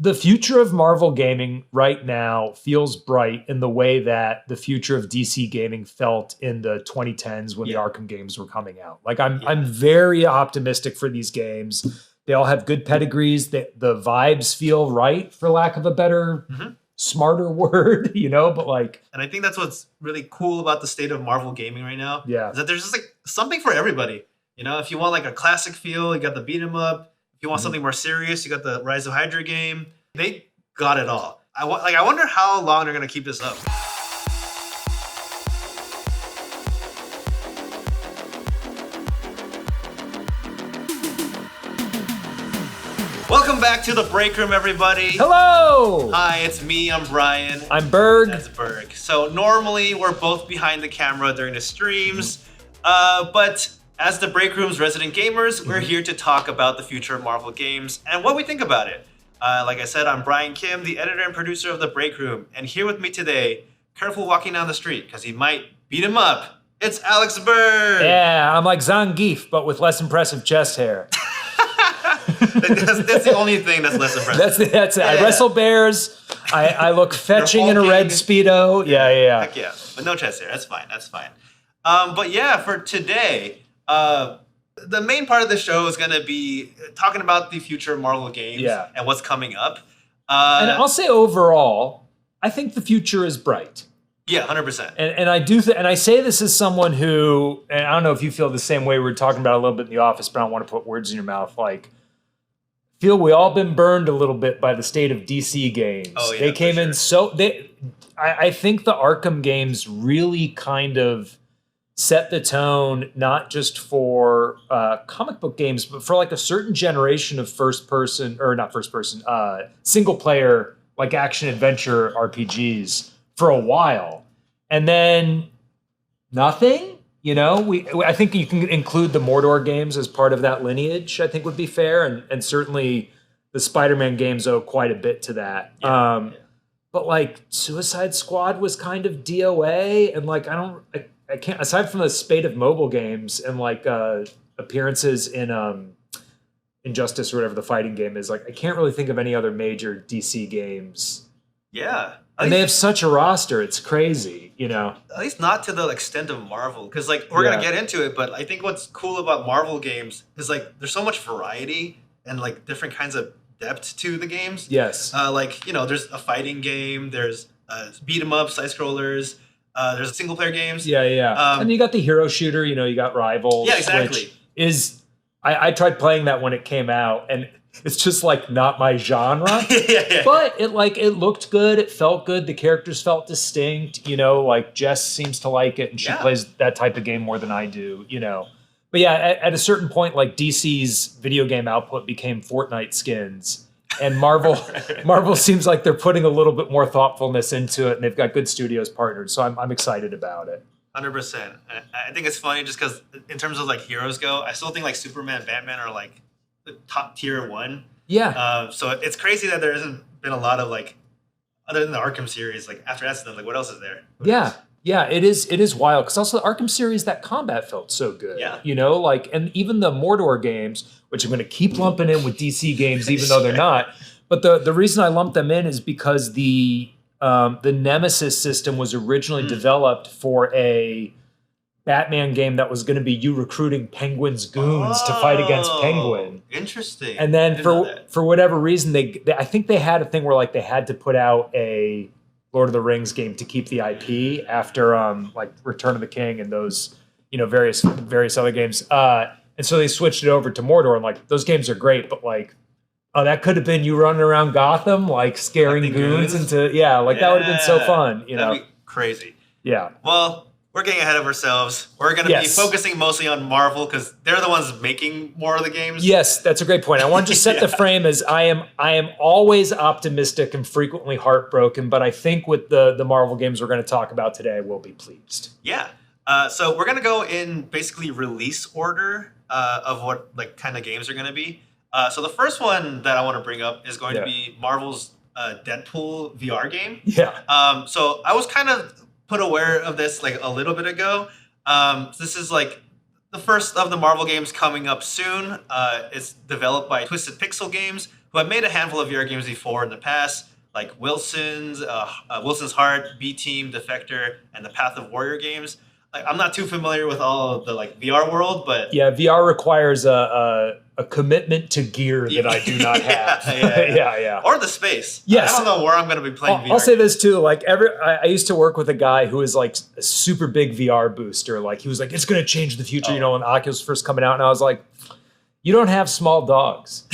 The future of Marvel gaming right now feels bright in the way that the future of DC gaming felt in the 2010s when the Arkham games were coming out. Like I'm very optimistic for these games. They all have good pedigrees. The vibes feel right, for lack of a better, smarter word, but like. And I think that's what's really cool about the state of Marvel gaming right now. Yeah. Is that there's just like something for everybody. If you want like a classic feel, you got the beat 'em up. If you want something more serious, you got the Rise of Hydra game. They got it all. I wonder how long they're gonna keep this up. Welcome back to the Breakroom, everybody. Hello! Hi, it's me, I'm Brian. I'm Berg. That's Berg. So normally we're both behind the camera during the streams, but as the Breakroom's resident gamers, we're here to talk about the future of Marvel games and what we think about it. Like I said, I'm Brian Kim, the editor and producer of the Breakroom, and here with me today, careful walking down the street because he might beat him up. It's Alex Berg. Yeah, I'm like Zangief, but with less impressive chest hair. That's the only thing that's less impressive. That's it. Yeah. I wrestle bears. I look fetching in a red Speedo. Yeah. Heck yeah. But no chest hair. That's fine. But yeah, for today, the main part of the show is going to be talking about the future of Marvel games and what's coming up. And I'll say overall, I think the future is bright. Yeah, 100%. And I do, and I say this as someone who, and I don't know if you feel the same way. We were talking about it a little bit in the office, but I don't want to put words in your mouth. Like, feel we all been burned a little bit by the state of DC games. Oh yeah, they came in I think the Arkham games really kind of set the tone, not just for comic book games, but for like a certain generation of single player, like action adventure RPGs for a while. And then nothing, I think you can include the Mordor games as part of that lineage, I think would be fair. And certainly the Spider-Man games owe quite a bit to that. Yeah. But like Suicide Squad was kind of DOA, and like I can't, aside from the spate of mobile games and like appearances in Injustice or whatever the fighting game is, like I can't really think of any other major DC games. Yeah. And they have such a roster, it's crazy, At least not to the extent of Marvel, because like we're gonna get into it, but I think what's cool about Marvel games is like there's so much variety and like different kinds of depth to the games. Yes. There's a fighting game, there's beat 'em up, side scrollers. There's single player games. Yeah. And you got the hero shooter, you got Rivals. Yeah, exactly. Which is, I tried playing that when it came out, and it's just like not my genre. But it looked good, it felt good, the characters felt distinct, like Jess seems to like it, and she plays that type of game more than I do, But yeah, at a certain point, like DC's video game output became Fortnite skins. And Marvel seems like they're putting a little bit more thoughtfulness into it, and they've got good studios partnered. So I'm excited about it. 100%. I think it's funny just because in terms of like heroes go, I still think like Superman, Batman are like the top tier one. Yeah. So it's crazy that there hasn't been a lot of like, other than the Arkham series, like after that stuff, like what else is there? Yeah, it is wild, because also the Arkham series, that combat felt so good. Yeah. And even the Mordor games, which I'm going to keep lumping in with DC games, even though they're not. But the reason I lump them in is because the Nemesis system was originally developed for a Batman game that was going to be you recruiting Penguin's goons to fight against Penguin. Interesting. And then for whatever reason, they I think they had a thing where like they had to put out a Lord of the Rings game to keep the IP after like Return of the King and those various other games. And so they switched it over to Mordor, and like those games are great, but like that could have been you running around Gotham like scaring goons into that would have been so fun. That'd be crazy. Yeah. Well, we're getting ahead of ourselves. We're going to be focusing mostly on Marvel because they're the ones making more of the games. Yes, that's a great point. I want to just set the frame as I am always optimistic and frequently heartbroken, but I think with the Marvel games we're going to talk about today, we'll be pleased. Yeah. So we're going to go in basically release order of what like kind of games are going to be. So the first one that I want to bring up is going to be Marvel's Deadpool VR game. Yeah. So I was kind of put aware of this like a little bit ago. This is like the first of the Marvel games coming up soon. It's developed by Twisted Pixel Games, who have made a handful of VR games before in the past, like Wilson's Heart, B Team, Defector, and the Path of Warrior games. Like, I'm not too familiar with all of the like VR world, but yeah, VR requires a commitment to gear that I do not have. Yeah. Or the space. Yes. I don't know where I'm going to be playing VR. I'll say this too. Like I used to work with a guy who was like a super big VR booster. Like he was like, it's going to change the future. You know, when Oculus first coming out, and I was like, you don't have small dogs.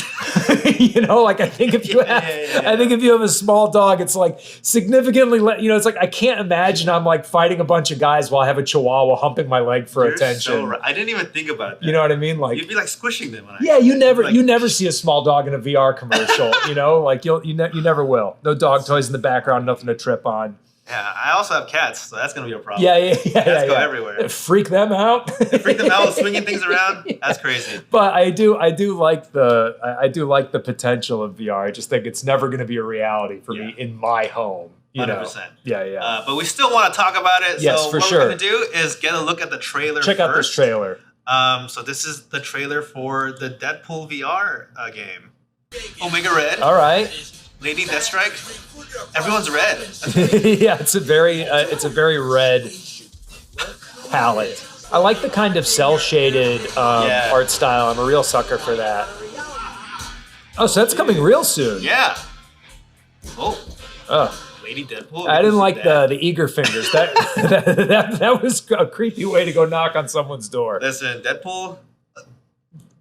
You know, like I think if you have a small dog, it's like significantly it's like I can't imagine I'm like fighting a bunch of guys while I have a chihuahua humping my leg for attention. So right. I didn't even think about that. You know what I mean? Like you'd be like squishing them. You never see a small dog in a VR commercial. You know, like you never will. No dog toys in the background, nothing to trip on. Yeah, I also have cats, so that's gonna be a problem. Cats go everywhere. Freak them out. Freak them out, swinging things around. That's crazy. But I do like the potential of VR. I just think it's never going to be a reality for me in my home. 100%. Yeah. But we still want to talk about it. Yes, so for what sure. we're gonna do is get a look at the trailer. Check out this trailer. So this is the trailer for the Deadpool VR game. Omega Red. All right. Lady Deathstrike. Everyone's red. Yeah, it's a very red palette. I like the kind of cell shaded art style. I'm a real sucker for that. Oh, so that's coming real soon. Yeah. Oh. Lady Deadpool. I didn't like the eager fingers. That was a creepy way to go knock on someone's door. Listen, Deadpool,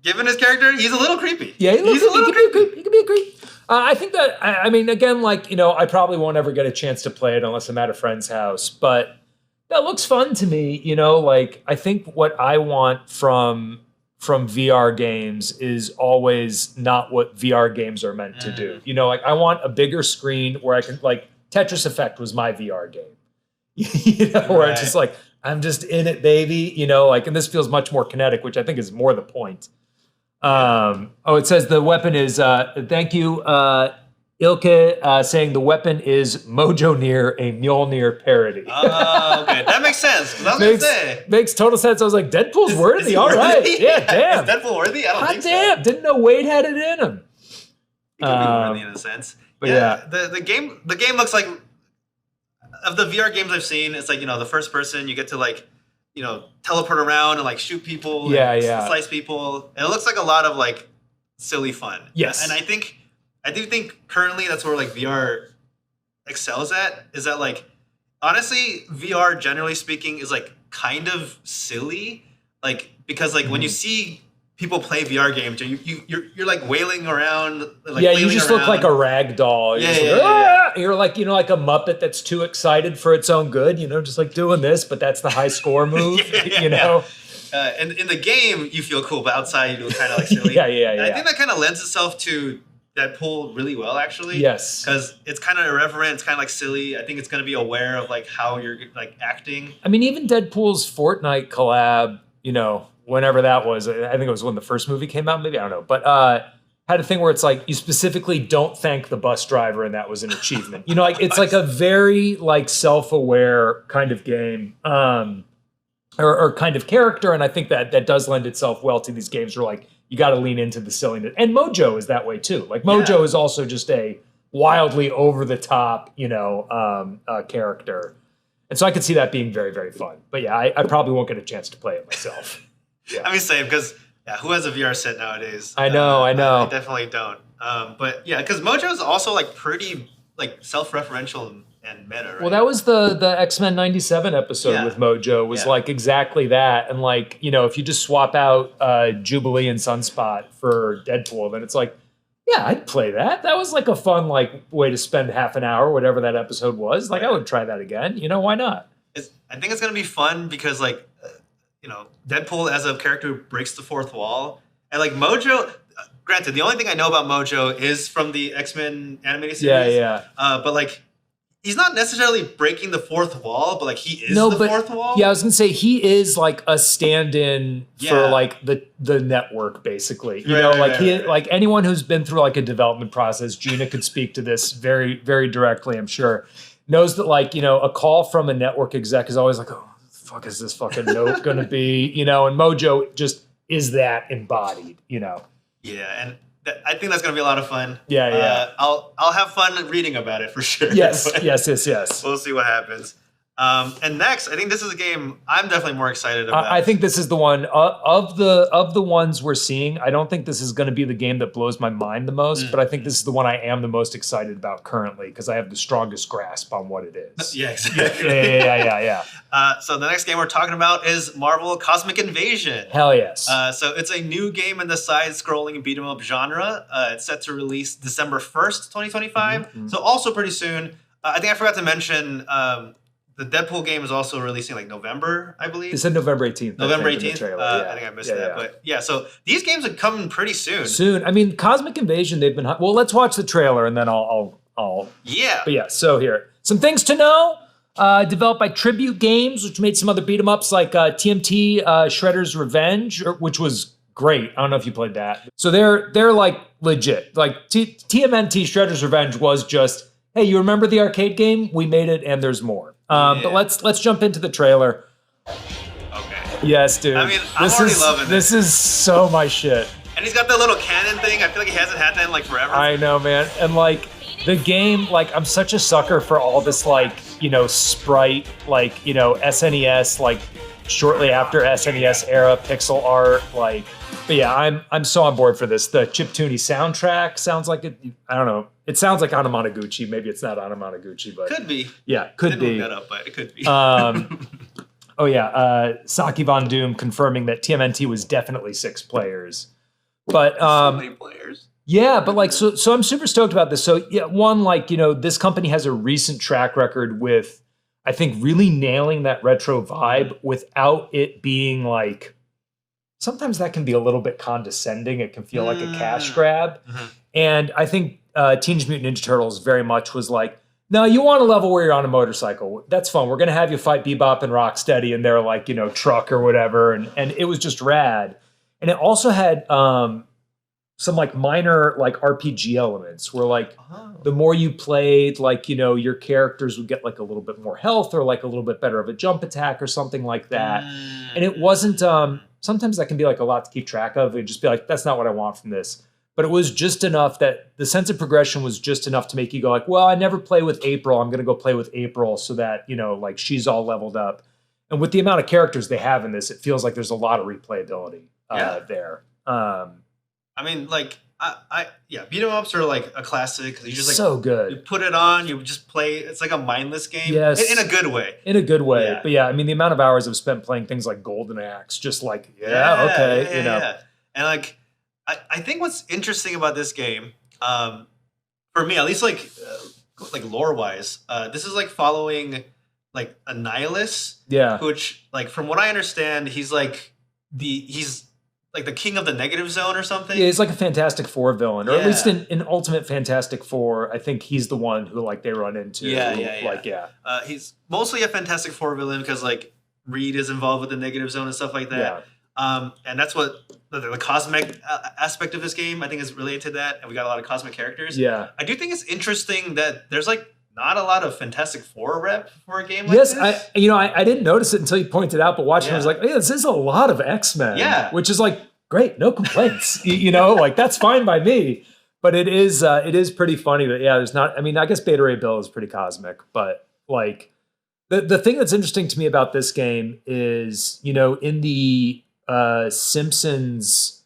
given his character, he's a little creepy. Yeah, he could be a creep. He could be a creep. I think that, I mean, again, like, I probably won't ever get a chance to play it unless I'm at a friend's house, but that looks fun to me. Like, I think what I want from VR games is always not what VR games are meant to do. Like, I want a bigger screen where I can, like, Tetris Effect was my VR game. Where it's just like, I'm just in it, baby. Like, and this feels much more kinetic, which I think is more the point. It says the weapon is, thank you, Ilke, saying the weapon is Mojo-near, a Mjolnir parody. Oh, okay. That makes sense. 'Cause I was going to say. Makes total sense. I was like, Deadpool's worthy. All right. Yeah, damn. Is Deadpool worthy? I don't think so. Didn't know Wade had it in him. He could be worthy in a sense. But yeah. The game looks like, of the VR games I've seen, it's like, the first person, you get to like, teleport around and like shoot people, slice people. And it looks like a lot of like silly fun. Yes. And I do think currently that's where like VR excels at, is that like, honestly, VR generally speaking is like kind of silly. Like, because like when you see people play VR games, you're like wailing around. Like, you just look like a rag doll. You're like, like a Muppet that's too excited for its own good, just like doing this, but that's the high score move, And in the game, you feel cool, but outside you look kind of like silly. Yeah. I think that kind of lends itself to Deadpool really well, actually. Yes. Because it's kind of irreverent, it's kind of like silly. I think it's going to be aware of like how you're like acting. I mean, even Deadpool's Fortnite collab, whenever that was, I think it was when the first movie came out, maybe, I don't know, but had a thing where it's like you specifically don't thank the bus driver, and that was an achievement. Like it's like a very like self-aware kind of game, or kind of character, and I think that does lend itself well to these games where like you got to lean into the silliness. And Mojo is that way too. Like Mojo is also just a wildly over the top, character, and so I could see that being very, very fun. But yeah, I probably won't get a chance to play it myself. Yeah. I mean, same, because who has a VR set nowadays? I know. I definitely don't. But yeah, because Mojo is also like pretty like self-referential and meta, right? Well, that was the X-Men 97 episode with Mojo was like exactly that. And like, if you just swap out Jubilee and Sunspot for Deadpool, then it's like, yeah, I'd play that. That was like a fun like way to spend half an hour, whatever that episode was. Like I would try that again. Why not? I think it's going to be fun because like, Deadpool as a character who breaks the fourth wall. And like Mojo, granted, the only thing I know about Mojo is from the X-Men animated series. Yeah. But like, he's not necessarily breaking the fourth wall, but like he is the fourth wall. Yeah, I was gonna say he is like a stand-in for like the network, basically. Like anyone who's been through like a development process, Gina could speak to this very, very directly, I'm sure, knows that like, a call from a network exec is always like, oh, fuck is this fucking note gonna be? You know, and Mojo just is that embodied, you know. Yeah, and I think that's gonna be a lot of fun. Yeah. I'll have fun reading about it for sure. Yes, yes. We'll see what happens. And next, I think this is a game I'm definitely more excited about. I think this is the one of the ones we're seeing. I don't think this is going to be the game that blows my mind the most, but I think this is the one I am the most excited about currently because I have the strongest grasp on what it is. Yeah, exactly. Yeah. So the next game we're talking about is Marvel Cosmic Invasion. Hell yes. So it's a new game in the side-scrolling beat 'em up genre. It's set to release December 1st, 2025. So also pretty soon. I think I forgot to mention. The Deadpool game is also releasing like November, I believe. It said November 18th. November 18th? I think I missed that. But yeah, so these games are coming pretty soon. I mean, Cosmic Invasion, they've been... Well, let's watch the trailer and then I'll... Yeah. But yeah, so here. Some things to know. Developed by Tribute Games, which made some other beat-em-ups like TMT Shredder's Revenge, which was great. I don't know if you played that. So they're like legit. Like TMNT Shredder's Revenge was just, hey, you remember the arcade game? We made it and there's more. But let's jump into the trailer. Okay. Yes, dude. I mean, I'm already loving this. This is so my shit. And he's got that little cannon thing. I feel like he hasn't had that in like forever. I know, man. And like the game, like I'm such a sucker for all this like, you know, sprite, like, you know, SNES, like shortly after SNES era pixel art, like. But yeah, I'm so on board for this. The chiptune soundtrack sounds like it. I don't know. It sounds like Anamanaguchi. Maybe it's not Anamanaguchi, but could be. Yeah, could be. Look that up, but it could be. Oh yeah, Saki Von Doom confirming that TMNT was definitely 6 players. But so many players. Yeah, but like so I'm super stoked about this. So yeah, one, like, you know, this company has a recent track record with, I think, really nailing that retro vibe without it being like. Sometimes that can be a little bit condescending. It can feel like a cash grab. And I think Teenage Mutant Ninja Turtles very much was like, no, you want a level where you're on a motorcycle. That's fun. We're going to have you fight Bebop and Rocksteady in their like, you know, truck or whatever. And it was just rad. And it also had some like minor like RPG elements where like the more you played, like, you know, your characters would get like a little bit more health or like a little bit better of a jump attack or something like that. And it wasn't... sometimes that can be like a lot to keep track of. It'd just be like, that's not what I want from this. But it was just enough that the sense of progression was just enough to make you go like, well, I never play with April. I'm going to go play with April so that, you know, like she's all leveled up. And with the amount of characters they have in this, it feels like there's a lot of replayability there. I mean, like, beat 'em ups are like a classic because you just like so good. You put it on, you just play. It's like a mindless game, yes, in a good way. In a good way, yeah. But yeah, I mean, the amount of hours I've spent playing things like Golden Axe, just like you know. And like, I think what's interesting about this game, for me at least, like lore wise, this is like following like a nihilist, which like from what I understand, he's like the king of the negative zone or something. Yeah, he's like a Fantastic Four villain, or at least in Ultimate Fantastic Four, I think he's the one who like they run into. He's mostly a Fantastic Four villain because like Reed is involved with the negative zone and stuff like that. And that's what the cosmic aspect of this game I think is related to that, and we got a lot of cosmic characters. Yeah, I do think it's interesting that there's like not a lot of Fantastic Four rep for a game like this. Yes, I didn't notice it until you pointed out, but watching it, I was like, hey, this is a lot of X-Men. Yeah. Which is like, great, no complaints. You know, like that's fine by me. But it is pretty funny that, there's not, I mean, I guess Beta Ray Bill is pretty cosmic, but like the thing that's interesting to me about this game is, you know, in the Simpsons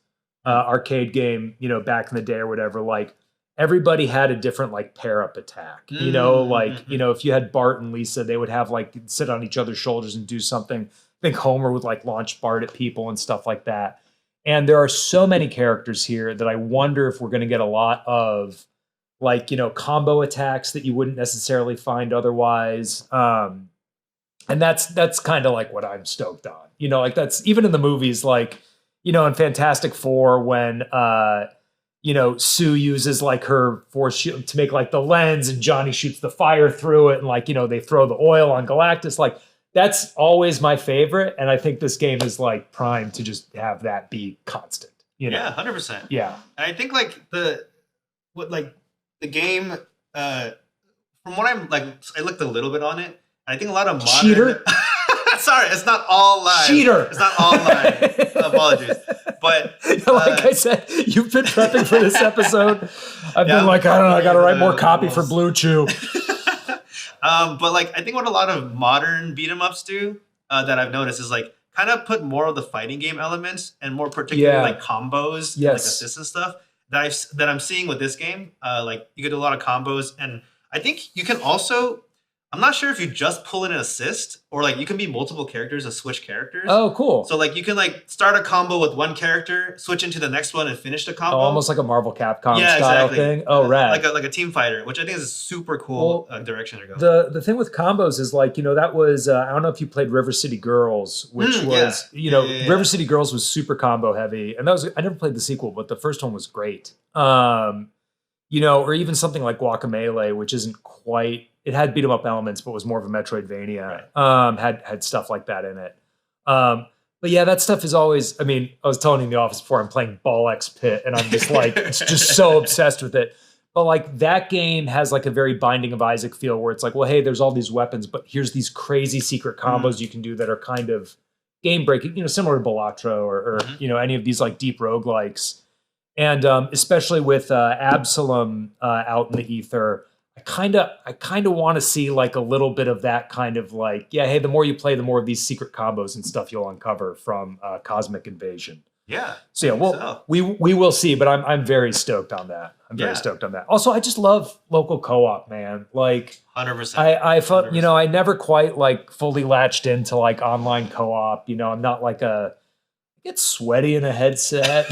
arcade game, you know, back in the day or whatever, like, everybody had a different like pair up attack, you know, like, you know, if you had Bart and Lisa, they would have like sit on each other's shoulders and do something. I think Homer would like launch Bart at people and stuff like that. And there are so many characters here that I wonder if we're going to get a lot of like, you know, combo attacks that you wouldn't necessarily find otherwise. And that's kind of like what I'm stoked on, you know, like that's even in the movies, like, you know, in Fantastic Four when, you know, Sue uses like her force shield to make like the lens and Johnny shoots the fire through it and like, you know, they throw the oil on Galactus. Like that's always my favorite. And I think this game is like primed to just have that be constant, you know? Yeah, 100%. Yeah. And I think like the game, from what I'm like, I looked a little bit on it. I think a lot of modern... Cheater? Sorry, it's not all live. Cheater. It's not all live. Apologies. But like I said, you've been prepping for this episode. I've been like, I don't know, I got to write more copy for Blue Chew. But like, I think what a lot of modern beat 'em ups do that I've noticed is like kind of put more of the fighting game elements and more particularly like combos, and, like assists and stuff that I'm seeing with this game. Like you can do a lot of combos, and I think you can also. I'm not sure if you just pull in an assist or like you can be multiple characters and switch characters. Oh, cool. So like you can like start a combo with one character, switch into the next one and finish the combo. Oh, almost like a Marvel Capcom style thing. Oh, rad. Like a team fighter, which I think is a super cool direction to go. The thing with combos is like, that was, I don't know if you played River City Girls, which was, River City Girls was super combo heavy. And I never played the sequel, but the first one was great. Or even something like Guacamelee, which isn't quite, it had beat 'em up elements, but was more of a Metroidvania. Right. Had stuff like that in it. But yeah, that stuff is always. I mean, I was telling you in the office before, I'm playing Ball X Pit, and I'm just like, just so obsessed with it. But like that game has like a very Binding of Isaac feel, where it's like, well, hey, there's all these weapons, but here's these crazy secret combos you can do that are kind of game breaking. Similar to Balatro or any of these like deep roguelikes. And especially with Absalom out in the ether. I kind of want to see like a little bit of that kind of like, yeah, hey, the more you play, the more of these secret combos and stuff you'll uncover from Cosmic Invasion. Yeah. So yeah, we will see, but I'm very stoked on that. I'm very stoked on that. Also, I just love local co-op, man. Like 100%. I felt, 100%. I never quite like fully latched into like online co-op. I'm not like I get sweaty in a headset.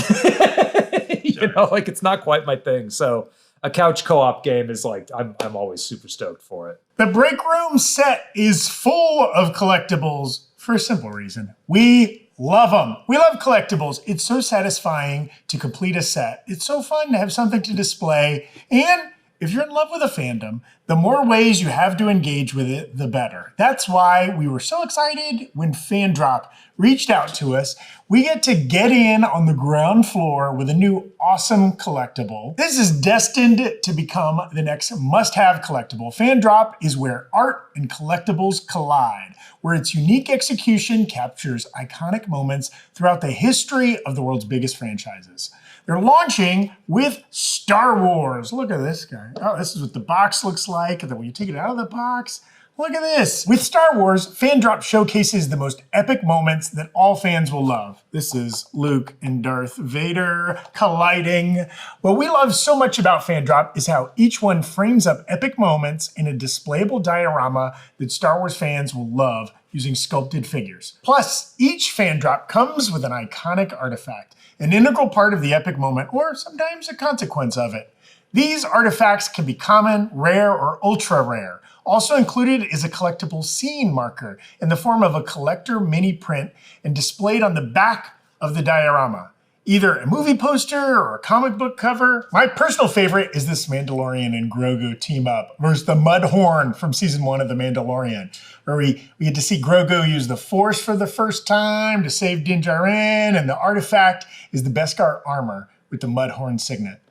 Like it's not quite my thing. So a couch co-op game is like, I'm always super stoked for it. The Breakroom set is full of collectibles for a simple reason. We love them. We love collectibles. It's so satisfying to complete a set. It's so fun to have something to display. And if you're in love with a fandom, the more ways you have to engage with it, the better. That's why we were so excited when Fandrop reached out to us. We get to get in on the ground floor with a new awesome collectible. This is destined to become the next must-have collectible. Fandrop is where art and collectibles collide, where its unique execution captures iconic moments throughout the history of the world's biggest franchises. They're launching with Star Wars. Look at this guy. Oh, this is what the box looks like. And then when you take it out of the box, look at this. With Star Wars, Fandrop showcases the most epic moments that all fans will love. This is Luke and Darth Vader colliding. What we love so much about Fandrop is how each one frames up epic moments in a displayable diorama that Star Wars fans will love using sculpted figures. Plus, each Fandrop comes with an iconic artifact, an integral part of the epic moment, or sometimes a consequence of it. These artifacts can be common, rare, or ultra rare. Also included is a collectible scene marker in the form of a collector mini print and displayed on the back of the diorama. Either a movie poster or a comic book cover. My personal favorite is this Mandalorian and Grogu team up versus the Mudhorn from season 1 of The Mandalorian, where we get to see Grogu use the Force for the first time to save Din Djarin, and the artifact is the Beskar armor with the Mudhorn signet.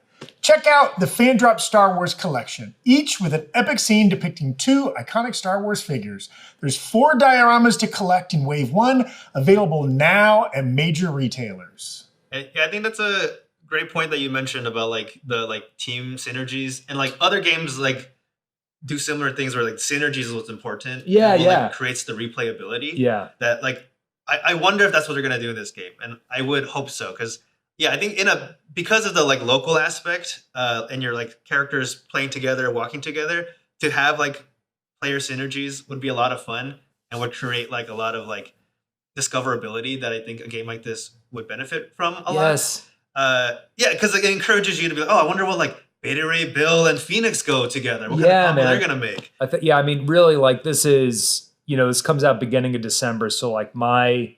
Check out the Fandrop Star Wars collection, each with an epic scene depicting 2 iconic Star Wars figures. There's 4 dioramas to collect in Wave 1, available now at major retailers. Yeah, I think that's a great point that you mentioned about like the like team synergies, and like other games like do similar things where like synergies is what's important. Yeah, like, creates the replayability. Yeah. That like I wonder if that's what they're gonna do in this game, and I would hope so, because yeah, I think because of the like local aspect and your like characters playing together, walking together, to have like player synergies would be a lot of fun and would create like a lot of like discoverability that I think a game like this would benefit from a lot. Yeah, because it encourages you to be like, oh, I wonder what like Beta Ray Bill and Phoenix go together. What kind of combo they're gonna make. I mean, really, like this is, this comes out beginning of December, so like my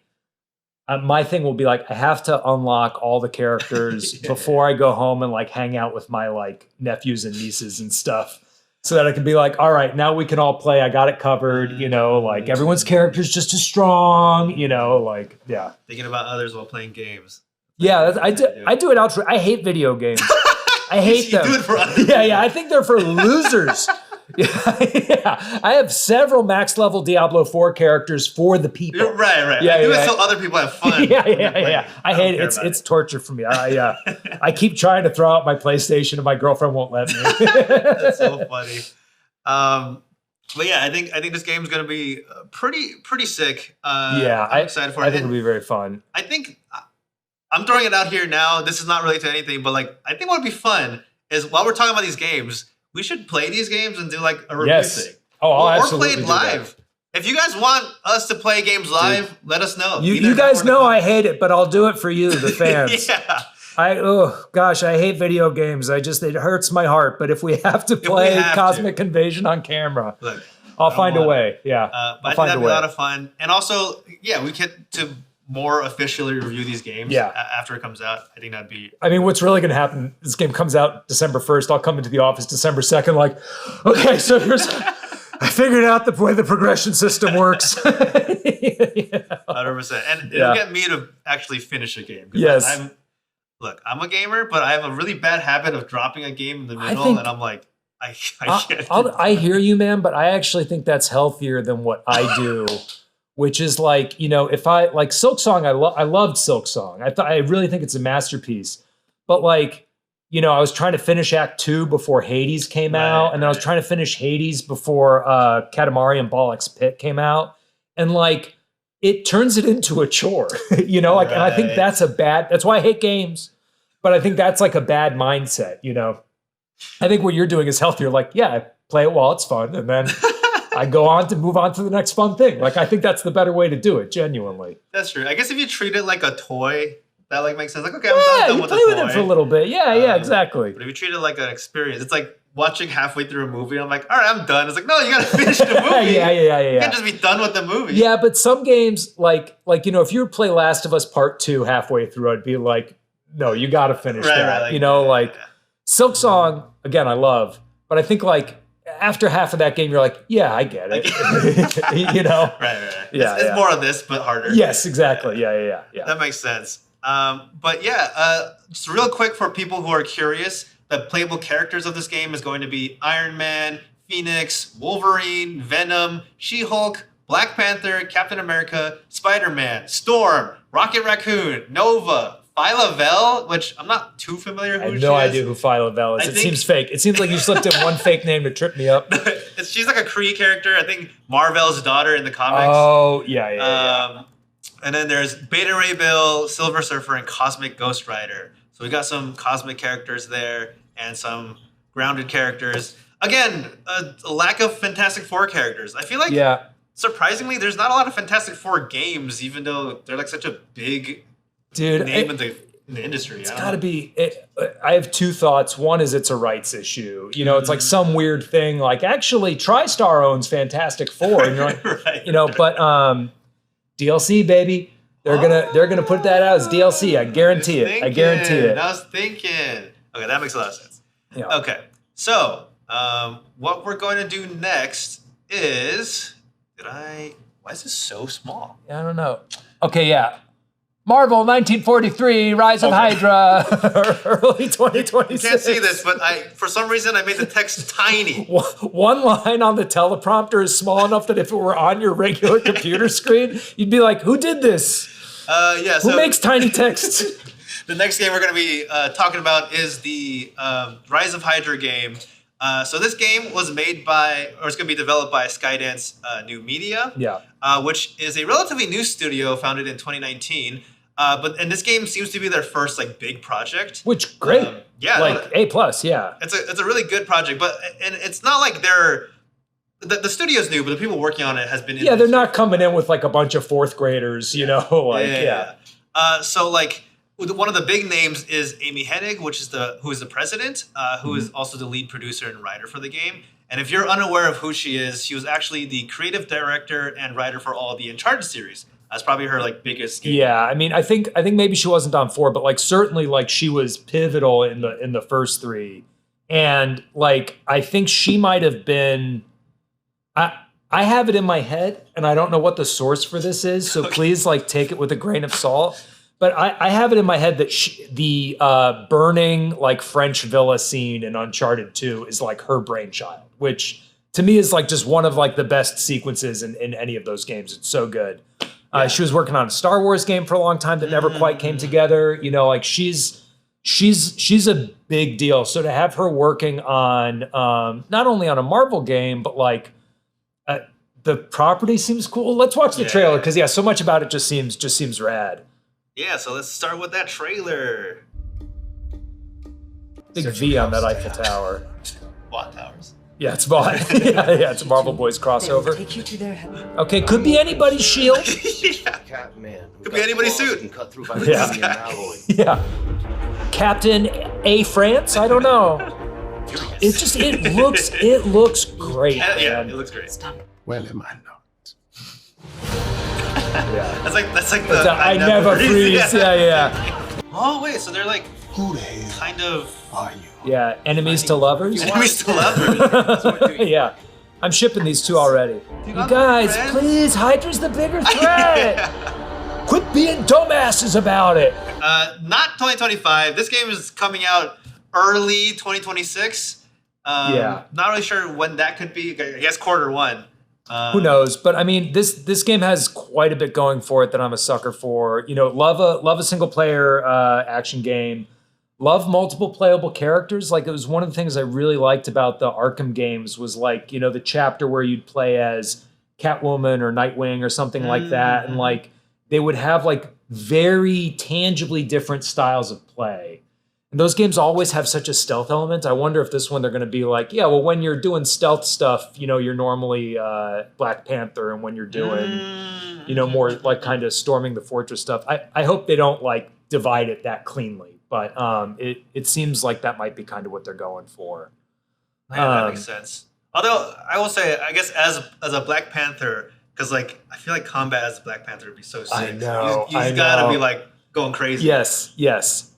thing will be like, I have to unlock all the characters before I go home and like hang out with my like nephews and nieces and stuff, so that I can be like, all right, now we can all play. I got it covered. Like everyone's character's just as strong. Like yeah. Thinking about others while playing games. Yeah, I do it out. I hate video games. I hate them. You do it for others. Yeah. I think they're for losers. Yeah, I have several max level Diablo 4 characters for the people. Right. Yeah, I do it yeah. so other people have fun. Yeah. I hate it. It's torture for me. I keep trying to throw out my PlayStation and my girlfriend won't let me. That's so funny. But yeah, I think this game's gonna be pretty sick. I'm excited for it. I think it'll be very fun. I think I'm throwing it out here now. This is not really to anything, but like I think what would be fun is while we're talking about these games, we should play these games and do like a review thing. Oh, I'll or absolutely play it do that. live. If you guys want us to play games live, let us know. You guys know I hate it, but I'll do it for you, the fans. Yeah. I hate video games. It hurts my heart. But if we have to play Cosmic Invasion on camera, look, I'll find a way. Yeah, but I think that'd be a lot of fun. And also, yeah, we get to more officially review these games after it comes out. I think that'd be... I mean, what's really going to happen, this game comes out December 1st. I'll come into the office December 2nd like, okay, so here's... I figured out the way the progression system works. 100%. And it'll get me to actually finish a game. Yes. I'm a gamer, but I have a really bad habit of dropping a game in the middle, and I'm like, I can't. I hear you, man, but I actually think that's healthier than what I do. Which is like, if I like Silk Song, I loved Silk Song. I really think it's a masterpiece. But like, I was trying to finish Act 2 before Hades came out, and then I was trying to finish Hades before Katamari and Bollock's Pit came out, and like, it turns it into a chore, and I think that's why I hate games. But I think that's like a bad mindset, I think what you're doing is healthier. Like, yeah, I play it while it's fun, and then I move on to the next fun thing. Like, I think that's the better way to do it, genuinely. That's true. I guess if you treat it like a toy, that like makes sense. Like, okay, I'm done with the toy. Play with it for a little bit. Yeah, exactly. But if you treat it like an experience, it's like watching halfway through a movie. I'm like, all right, I'm done. It's like, no, you gotta finish the movie. Yeah. You can't just be done with the movie. Yeah, but some games, like if you were to play Last of Us Part 2 halfway through, I'd be like, no, you gotta finish that. Silk Song, again, I love, but I think like after half of that game, you're like, yeah, I get it. Right. Yeah, it's more of this, but harder. Yes, exactly. Yeah. That makes sense. But yeah, just real quick for people who are curious, the playable characters of this game is going to be Iron Man, Phoenix, Wolverine, Venom, She-Hulk, Black Panther, Captain America, Spider-Man, Storm, Rocket Raccoon, Nova, Phyla Vel, which I'm not too familiar who she is. I have no idea who Phyla Vel is. It seems fake. It seems like you slipped in one fake name to trip me up. She's like a Kree character. I think Marvel's daughter in the comics. Oh, yeah. And then there's Beta Ray Bill, Silver Surfer, and Cosmic Ghost Rider. So we got some cosmic characters there and some grounded characters. Again, a lack of Fantastic Four characters. I feel like, surprisingly, there's not a lot of Fantastic Four games, even though they're like such a big name in the industry. It's got to be. I have two thoughts. One is it's a rights issue. It's like some weird thing. Like actually, TriStar owns Fantastic Four, and you're like, But DLC, baby, they're gonna put that out as DLC. I guarantee it. I was thinking. Okay, that makes a lot of sense. Yeah. Okay, so what we're going to do next is why is this so small? I don't know. Okay, yeah. Marvel 1943, Rise of Hydra, early 2026. You can't see this, but for some reason I made the text tiny. One line on the teleprompter is small enough that if it were on your regular computer screen, you'd be like, who did this? Who makes tiny text? The next game we're going to be talking about is the Rise of Hydra game. So this game was made by, or it's going to be developed by Skydance New Media, which is a relatively new studio founded in 2019. And this game seems to be their first like big project. Which great, like A+, yeah. It's a really good project, and it's not like the studio's new, but the people working on it has been. They're not coming in with like a bunch of fourth graders, So like. One of the big names is Amy Hennig, who is the president, who is also the lead producer and writer for the game. And if you're unaware of who she is, she was actually the creative director and writer for all the Uncharted series. That's probably her like biggest game. Yeah, I mean, I think maybe she wasn't on 4, but like certainly like she was pivotal in the first 3, and like I think she might have been. I have it in my head, and I don't know what the source for this is, so please like take it with a grain of salt. But I have it in my head that the burning like French villa scene in Uncharted 2 is like her brainchild, which to me is like just one of like the best sequences in any of those games. It's so good. She was working on a Star Wars game for a long time that never quite came together. You know, like she's a big deal. So to have her working on not only on a Marvel game, but like the property seems cool. Let's watch the trailer because so much about it just seems rad. Yeah, so let's start with that trailer. Big V on that Eiffel Tower. Watt towers. Yeah, it's Vaughn. yeah, it's a Marvel Boys crossover. Take you to their heaven. Okay, could be anybody's shield. Catman. Could be anybody's suit. Cut through by Yeah. titanium alloy. Yeah. Captain A France? I don't know. It looks great, Yeah, man. it looks great. Well, am I not? Yeah. That's like the I never freeze. Yeah. Oh wait, so they're like Who the hell kind of are you? Yeah, enemies to lovers. enemies to lovers. Yeah. I'm shipping these two already. You got guys, friends? please, Hydra's the bigger threat. Quit being dumbasses about it. Not 2025. This game is coming out early 2026. Not really sure when that could be. I guess Q1. Who knows? But I mean, this game has quite a bit going for it that I'm a sucker for. You know, love a single player action game. Love multiple playable characters. Like, it was one of the things I really liked about the Arkham games was like, you know, the chapter where you'd play as Catwoman or Nightwing or something like that. And like, they would have like very tangibly different styles of play. And those games always have such a stealth element. I wonder if this one they're going to be like, yeah, well, when you're doing stealth stuff, you know, you're normally Black Panther. And when you're doing, you know, more like kind of storming the fortress stuff, I hope they don't like divide it that cleanly. But it seems like that might be kind of what they're going for. Yeah, that makes sense. Although I will say, I guess as a Black Panther, because like I feel like combat as a Black Panther would be so sick. I know. You gotta be like going crazy. Yes.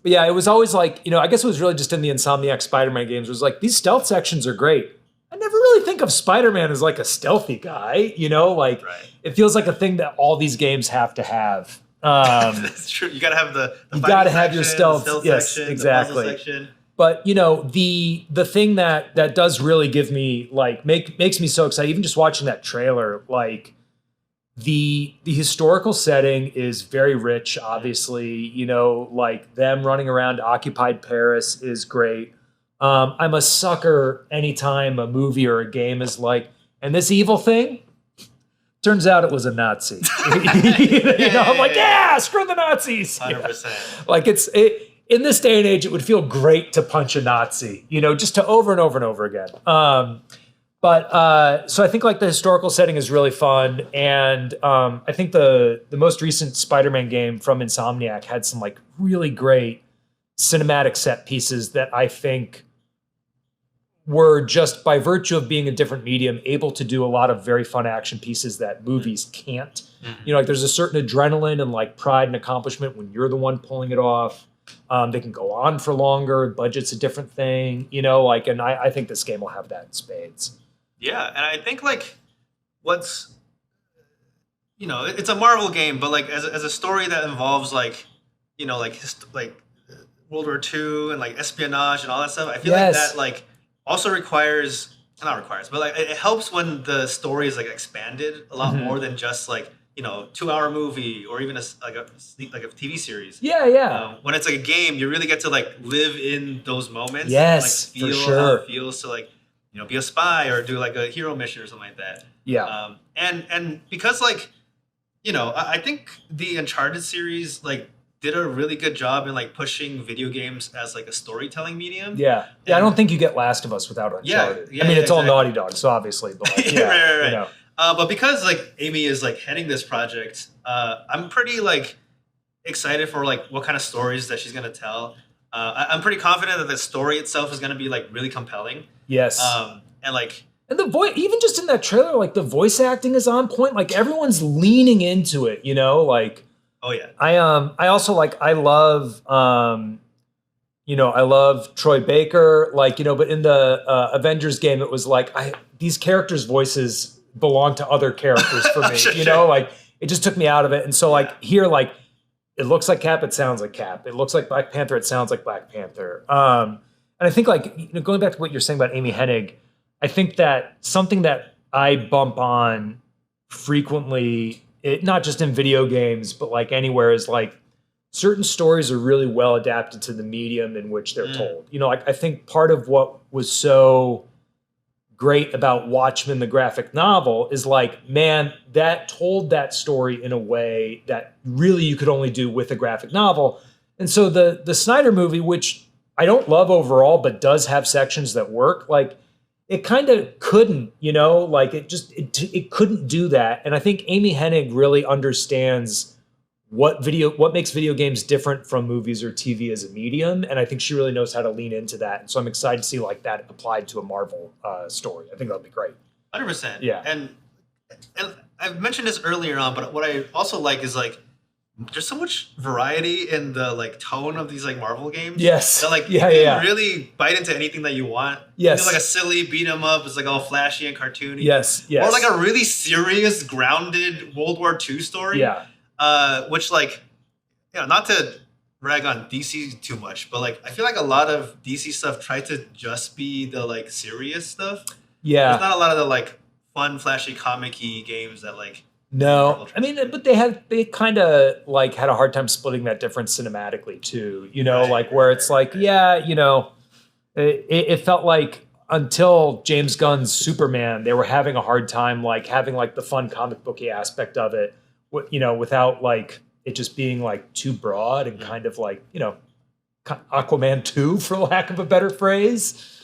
But yeah, it was always like, you know, I guess it was really just in the Insomniac Spider-Man games. It was like, these stealth sections are great. I never really think of Spider-Man as like a stealthy guy, you know, like it feels like a thing that all these games have to have. That's true. You gotta have the you gotta have section, your stealth. Yes, section, exactly. The puzzle section. But you know, the thing that does really give me like makes me so excited, even just watching that trailer, like the historical setting is very rich, obviously. You know, like them running around occupied Paris is great. I'm a sucker anytime a movie or a game is like, and this evil thing, turns out it was a Nazi. You know, I'm like, yeah, screw the Nazis. 100%. Like in this day and age, it would feel great to punch a Nazi, you know, just to over and over and over again. But so I think like the historical setting is really fun. And I think the most recent Spider-Man game from Insomniac had some like really great cinematic set pieces that I think were just by virtue of being a different medium able to do a lot of very fun action pieces that movies can't. You know, like there's a certain adrenaline and like pride and accomplishment when you're the one pulling it off. They can go on for longer. Budget's a different thing, you know, like, and I think this game will have that in spades. Yeah, and I think like what's, you know, it's a Marvel game, but like as a story that involves like, you know, like World War II and like espionage and all that stuff. I feel like that like also not requires, but like it helps when the story is like expanded a lot more than just like, you know, 2-hour movie or even a TV series. Yeah. When it's like a game, you really get to like live in those moments. Yes, and, like, for feel sure. how it feels to like, you know, be a spy or do like a hero mission or something like that. Yeah. And because like, you know, I think the Uncharted series like did a really good job in like pushing video games as like a storytelling medium. Yeah. I don't think you get Last of Us without Uncharted. I mean, it's all Naughty Dog, so obviously, but like, right. You know. But because like Amy is like heading this project, I'm pretty like excited for like what kind of stories that she's gonna tell. I'm pretty confident that the story itself is gonna be like really compelling. Yes. And like, and the voice, even just in that trailer, like the voice acting is on point. Like everyone's leaning into it, you know, like. Oh yeah. I also like, I love, you know, I love Troy Baker, like, you know, but in the Avengers game, it was like, these characters' voices belong to other characters for me, you know, like it just took me out of it. And so like here, like it looks like Cap, it sounds like Cap. It looks like Black Panther, it sounds like Black Panther. And I think like, you know, going back to what you're saying about Amy Hennig, I think that something that I bump on frequently, not just in video games, but like anywhere, is like certain stories are really well adapted to the medium in which they're told. You know, like I think part of what was so great about Watchmen, the graphic novel, is like, man, that told that story in a way that really you could only do with a graphic novel. And so the Snyder movie, which I don't love overall, but does have sections that work, like it kind of couldn't, you know, like it couldn't do that. And I think Amy Hennig really understands what makes video games different from movies or TV as a medium. And I think she really knows how to lean into that. And so I'm excited to see like that applied to a Marvel story. I think that'll be great. 100%. Yeah. And I've mentioned this earlier on, but what I also like is like, there's so much variety in the like tone of these like Marvel games. Yes. That like Yeah, you can really bite into anything that you want. Yes. You know, like a silly beat 'em up is like all flashy and cartoony. Yes. Or like a really serious, grounded World War II story. Yeah. Which like, you know, not to rag on DC too much, but like I feel like a lot of DC stuff tried to just be the like serious stuff. Yeah. There's not a lot of the like fun, flashy, comic-y games that like. No, I mean, but they kind of like had a hard time splitting that difference cinematically too. You know, like where it's like, yeah, you know, it felt like until James Gunn's Superman, they were having a hard time like having like the fun comic booky aspect of it, you know, without like it just being like too broad and kind of like, you know, Aquaman 2 for lack of a better phrase.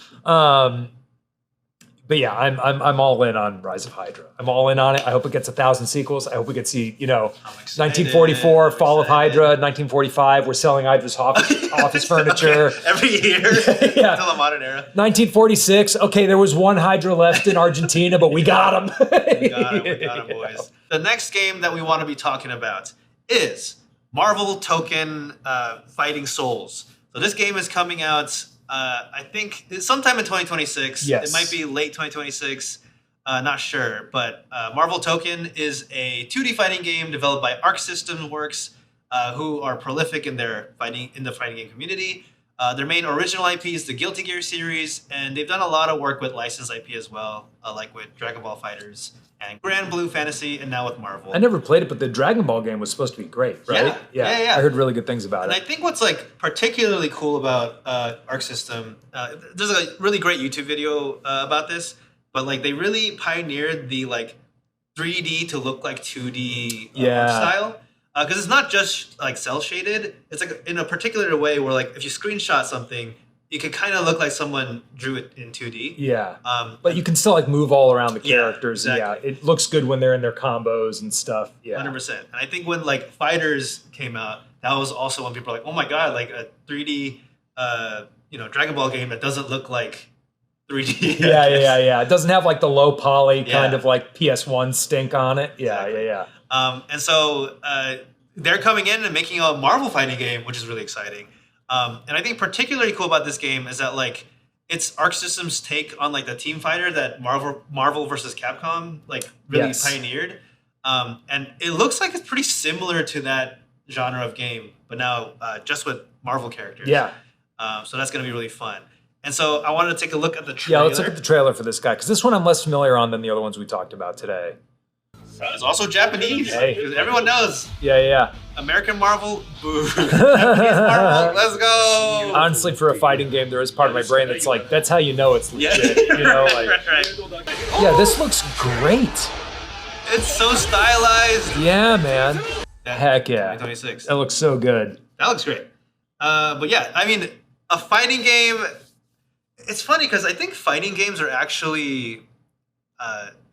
But yeah, I'm all in on Rise of Hydra. I'm all in on it. I hope it gets 1,000 sequels. I hope we get to see, you know, 1944, Fall of Hydra, 1945. We're selling Hydra's office furniture. Every year Yeah. until the modern era. 1946. Okay, there was one Hydra left in Argentina, but we got him. We got him, boys. The next game that we want to be talking about is Marvel Token Fighting Souls. So this game is coming out. I think it's sometime in 2026. Yes. It might be late 2026. Not sure. But Marvel Token is a 2D fighting game developed by Arc System Works, who are prolific in the fighting game community. Their main original IP is the Guilty Gear series, and they've done a lot of work with licensed IP as well, like with Dragon Ball FighterZ and Grand Blue Fantasy, and now with Marvel. I never played it, but the Dragon Ball game was supposed to be great, right? Yeah. I heard really good things about And it. I think what's like particularly cool about Arc System, there's a really great YouTube video about this, but like they really pioneered the like 3D to look like 2D art style. Because it's not just like cell shaded. It's like in a particular way where like if you screenshot something, it could kind of look like someone drew it in 2D. Yeah. But you can still like move all around the characters. Exactly. Yeah. It looks good when they're in their combos and stuff. Yeah. 100%. And I think when like FighterZ came out, that was also when people were like, oh my God, like a 3D, Dragon Ball game that doesn't look like 3D. Yeah. It doesn't have like the low poly kind of like PS1 stink on it. Yeah. And so they're coming in and making a Marvel fighting game, which is really exciting. And I think particularly cool about this game is that like it's Arc System's take on like the team fighter that Marvel versus Capcom like really pioneered. And it looks like it's pretty similar to that genre of game, but now just with Marvel characters. Yeah. So that's going to be really fun. And so I wanted to take a look at the trailer. Yeah, let's look at the trailer for this guy, because this one I'm less familiar on than the other ones we talked about today. It's also Japanese. Hey. Everyone knows. Yeah. American Marvel, boo. Japanese Marvel, let's go. Honestly, for a fighting game, there is part of my brain that's like, that's how you know it's legit. You know, like, right. Yeah, this looks great. It's so stylized. Yeah, man. Heck yeah. 2026. That looks so good. That looks great. But yeah, I mean, a fighting game. It's funny because I think fighting games are actually,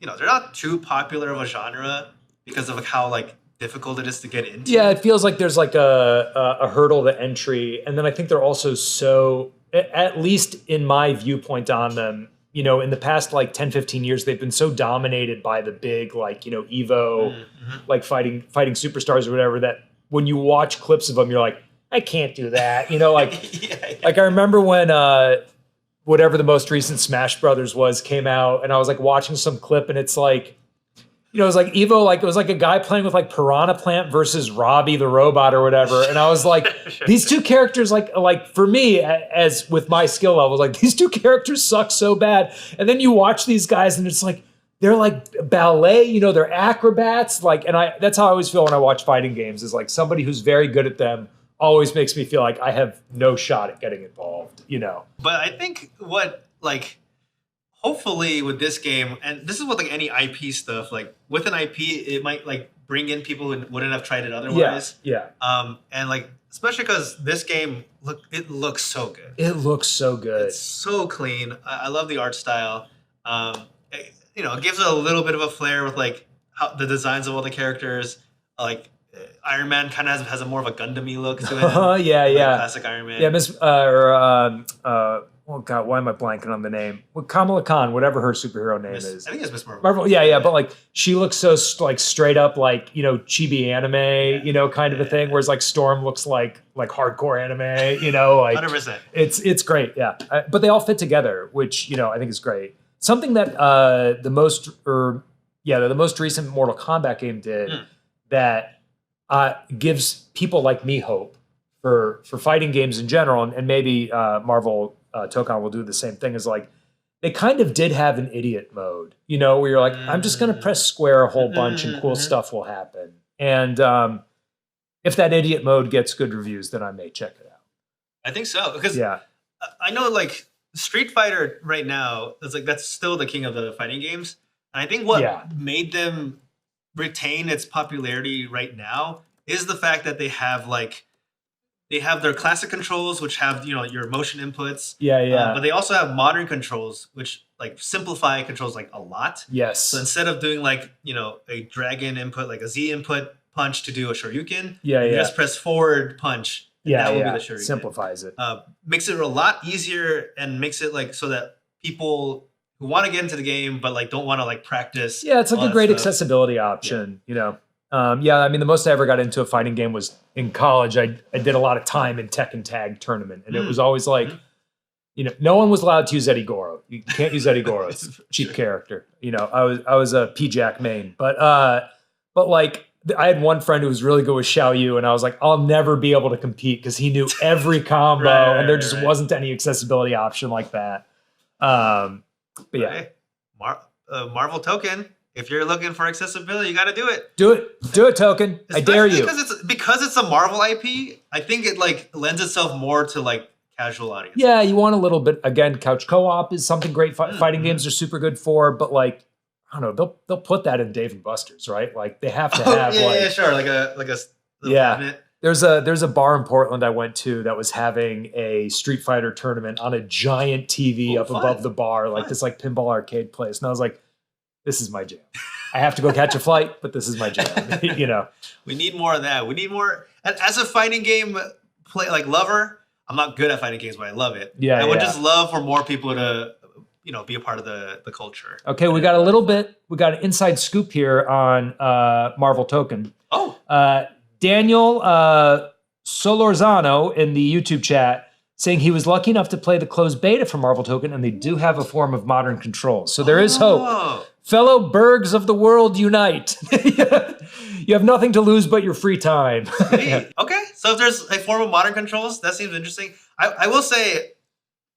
they're not too popular of a genre because of how like difficult it is to get into. Yeah, it feels like there's like a hurdle to entry, and then I think they're also so, at least in my viewpoint on them, you know, in the past like 10, 15 years, they've been so dominated by the big like, Evo, like fighting superstars or whatever, that when you watch clips of them, you're like, I can't do that. You know, like, like I remember when whatever the most recent Smash Brothers came out, and I was like watching some clip, and it's like, you know, it was like Evo, like it was like a guy playing with like Piranha Plant versus Robbie the robot or whatever. And I was like, these two characters, like for me, as with my skill levels, like these two characters suck so bad. And then you watch these guys and it's like, they're like ballet, you know, they're acrobats. Like, and that's how I always feel when I watch fighting games, is like somebody who's very good at them always makes me feel like I have no shot at getting involved, you know? But I think hopefully with this game, and this is with like any IP stuff, like with an IP, it might like bring in people who wouldn't have tried it otherwise. Yeah. And like, especially because this game, it looks so good. It looks so good. It's so clean. I love the art style. It gives it a little bit of a flair with like how the designs of all the characters. Like Iron Man kind of has a more of a Gundam-y look to it. Yeah. Classic Iron Man. Yeah, oh God, why am I blanking on the name? Well, Kamala Khan, whatever her superhero name is. I think it's Miss Marvel. Marvel, yeah, but like she looks so like straight up like, you know, chibi anime, you know, kind of a thing. Whereas like Storm looks like hardcore anime, you know, like 100%. It's great, yeah. But they all fit together, which, you know, I think is great. Something that the most recent Mortal Kombat game did that gives people like me hope for fighting games in general, and maybe Marvel Tokon will do the same thing, is like they kind of did have an idiot mode, you know, where you're like, I'm just going to press square a whole bunch and cool stuff will happen. And if that idiot mode gets good reviews, then I may check it out. I think so, because I know like Street Fighter right now is like that's still the king of the fighting games. And I think what made them retain its popularity right now is the fact that they have their classic controls, which have, you know, your motion inputs. But they also have modern controls, which like simplify controls like a lot. Yes. So instead of doing like, you know, a dragon input, like a Z input punch to do a Shoryuken, you just press forward punch. And that will be the Shoryuken. Simplifies it. Makes it a lot easier and makes it like so that people who want to get into the game but like don't want to like practice. Yeah, it's like a great accessibility option, you know. I mean, the most I ever got into a fighting game was in college. I did a lot of time in Tekken Tag tournament, and it was always like, you know, no one was allowed to use Eddie Goro. You can't use Eddie Goro; it's a cheap character. You know, I was a P-Jack main, but like I had one friend who was really good with Xiao Yu, and I was like, I'll never be able to compete because he knew every combo, and there just wasn't any accessibility option like that. But yeah, hey, Marvel Token. If you're looking for accessibility, you got to do it. Do it, Token. I dare you. Because it's a Marvel IP. I think it like lends itself more to like casual audience. Yeah, you want a little bit. Again, couch co-op is something great. Fighting games are super good for, but like I don't know, they'll put that in Dave and Buster's, right? Like they have to have. Sure, like a cabinet. There's a bar in Portland I went to that was having a Street Fighter tournament on a giant TV above the bar, like this like pinball arcade place, and I was like, this is my jam. I have to go catch a flight, but this is my jam. You know, we need more of that. We need more. As a fighting game lover, I'm not good at fighting games, but I love it. I would just love for more people to, you know, be a part of the culture. Okay, we got a little bit. We got an inside scoop here on Marvel Token. Daniel Solorzano in the YouTube chat saying he was lucky enough to play the closed beta for Marvel Token, and they do have a form of modern controls. So there is hope. Fellow Bergs of the world, unite. You have nothing to lose but your free time. Okay, so if there's a form of modern controls, that seems interesting. I will say,